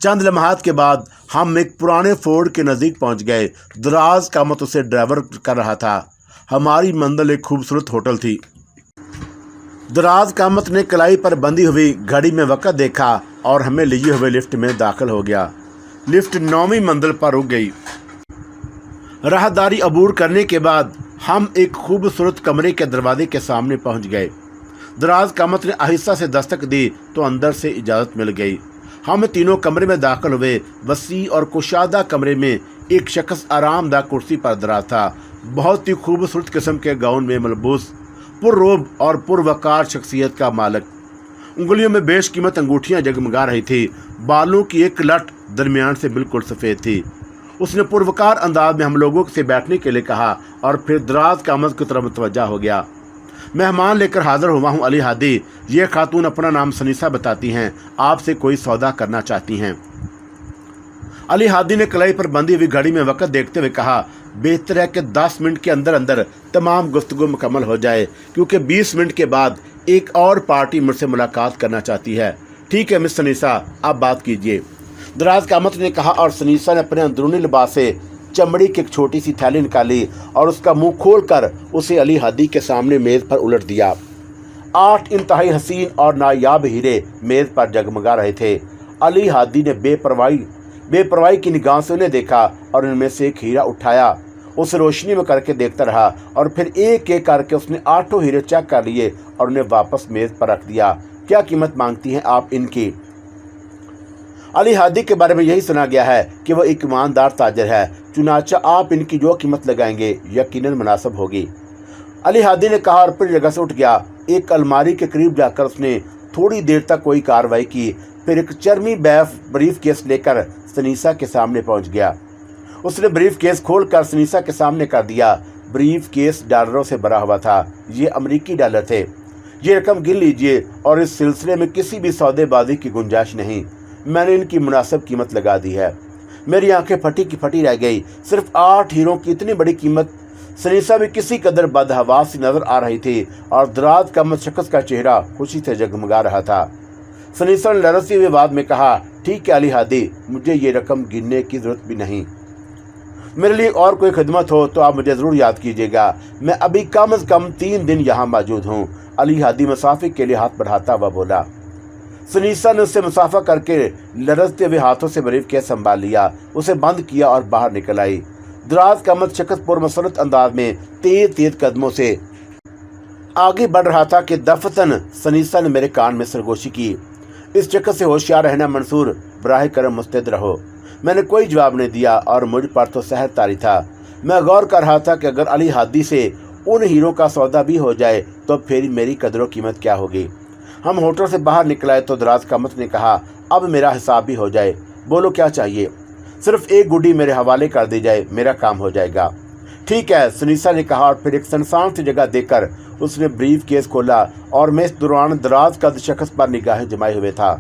चंद लम्हात के बाद हम एक पुराने फोर्ड के नज़दीक पहुंच गए। दराज कामत उसे ड्राइवर कर रहा था। हमारी मंजिल एक खूबसूरत होटल थी। दराज कामत ने कलाई पर बंधी हुई घड़ी में वक़्त देखा और हमें लिए हुए लिफ्ट में दाखिल हो गया। लिफ्ट 9वीं मंजिल पर रुक गई। राहदारी अबूर करने के बाद हम एक खूबसूरत कमरे के दरवाजे के सामने पहुंच गए। दराज कामत ने आहिस्ता से दस्तक दी तो अंदर से इजाज़त मिल गई। हम तीनों कमरे में दाखिल हुए। वसी और कुशादा कमरे में एक शख्स आरामदा कुर्सी पर दराज था। बहुत ही खूबसूरत किस्म के गाउन में मलबूस, पुररोब और पुरवकार शख्सियत का मालिक। उंगलियों में बेशकीमत अंगूठियां जगमगा रही थी। बालों की एक लट दरमियान से बिल्कुल सफ़ेद थी। उसने पुरवकार अंदाज में हम लोगों से बैठने के लिए कहा और फिर दराज कामत की तरफ मुतवज्जा हो गया। मेहमान लेकर हाजिर हुआ हूँ अली हादी। ये खातून अपना नाम सनीसा बताती हैं, आपसे कोई सौदा करना चाहती हैं। अली हादी ने कलाई पर बंधी हुई घड़ी में वक़्त देखते हुए कहा, बेहतर है कि 10 मिनट के अंदर अंदर तमाम गुफ्तगू मुकम्मल हो जाए, क्योंकि 20 मिनट के बाद एक और पार्टी मुझसे मुलाकात करना चाहती है। ठीक है मिस सनीसा, आप बात कीजिए। दराज कामत ने कहा और सनीसा ने अपने अंदरूनी लिबास से चमड़ी की एक छोटी सी थैली निकाली और उसका मुंह खोलकर उसे अली हादी के सामने मेज़ पर उलट दिया। 8 इंतहाई हसीन और नायाब हीरे मेज़ पर जगमगा रहे थे। अली हादी ने बेपरवाही की निगाह से उन्हें देखा और उनमें से एक हीरा उठाया, उसे रोशनी में करके देखता रहा और फिर एक एक करके उसने 8 हीरे चेक कर लिए और उन्हें वापस मेज़ पर रख दिया। क्या कीमत मांगती हैं आप इनकी? अली हादी के बारे में यही सुना गया है कि वह एक ईमानदार ताजर है, चुनाचा आप इनकी जो कीमत लगाएंगे यकीनन मुनासिब होगी। अली हादी ने कहा और फिर जगह से उठ गया। एक अलमारी के करीब जाकर उसने थोड़ी देर तक कोई कार्रवाई की, फिर एक चर्मी ब्रीफ केस लेकर सनीसा के सामने पहुंच गया। उसने ब्रीफ केस खोलकर सनीसा के सामने कर दिया। ब्रीफ केस डॉलरों से भरा हुआ था। ये अमरीकी डॉलर थे। ये रकम गिन लीजिए और इस सिलसिले में किसी भी सौदेबाजी की गुंजाइश नहीं। मैंने इनकी मुनासिब कीमत लगा दी है। मेरी आंखें फटी की फटी रह गई। सिर्फ 8 हीरों की इतनी बड़ी कीमत। सनीसा भी किसी कदर बदहवास सी नजर आ रही थी और दराज कामत शख्स का चेहरा खुशी से जगमगा रहा था। सनीसा ने लरजते हुए बाद में कहा, ठीक है अली हादी, मुझे ये रकम गिनने की जरूरत भी नहीं। मेरे लिए और कोई खिदमत हो तो आप मुझे ज़रूर याद कीजिएगा। मैं अभी कम अज़ कम 3 दिन यहाँ मौजूद हूँ। अली हादी मुसाफिर के लिए हाथ बढ़ाता हुआ बोला। सुनीसा ने उससे मुसाफा करके लरजते हुए हाथों से ब्रीफकेस संभाल लिया, उसे बंद किया और बाहर निकल आई। दराज का मत शख्स पुरमसरत अंदाज में तेज तेज कदमों से आगे बढ़ रहा था कि दफतन सुनीसा ने मेरे कान में सरगोशी की। इस चक्कर से होशियार रहना मंसूर, बराह करम मुस्तैद रहो। मैंने कोई जवाब नहीं दिया और मुझ पर तो सहर तारी था। मैं गौर कर रहा था कि अगर अली हादी से उन हीरो का सौदा भी हो जाए तो फिर मेरी कदर कीमत क्या होगी। हम होटल से बाहर निकल आए तो दराज कामत ने कहा, अब मेरा हिसाब भी हो जाए, बोलो क्या चाहिए। सिर्फ एक गुड्डी मेरे हवाले कर दी जाए, मेरा काम हो जाएगा। ठीक है, सुनीसा ने कहा और फिर एक सुनसान सी जगह देखकर उसने ब्रीफ केस खोला और मैं इस दौरान दराज कद शख्स पर निगाहें जमाए हुए था।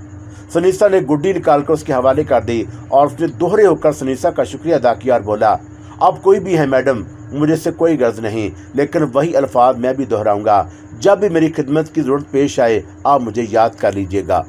सुनीसा ने गुड्डी निकालकर उसके हवाले कर दी और उसने दोहरे होकर सुनीसा का शुक्रिया अदा किया और बोला, आप कोई भी हैं मैडम, मुझे इससे कोई गर्ज नहीं, लेकिन वही अल्फाज मैं भी दोहराऊंगा, जब भी मेरी खिदमत की ज़रूरत पेश आए आप मुझे याद कर लीजिएगा।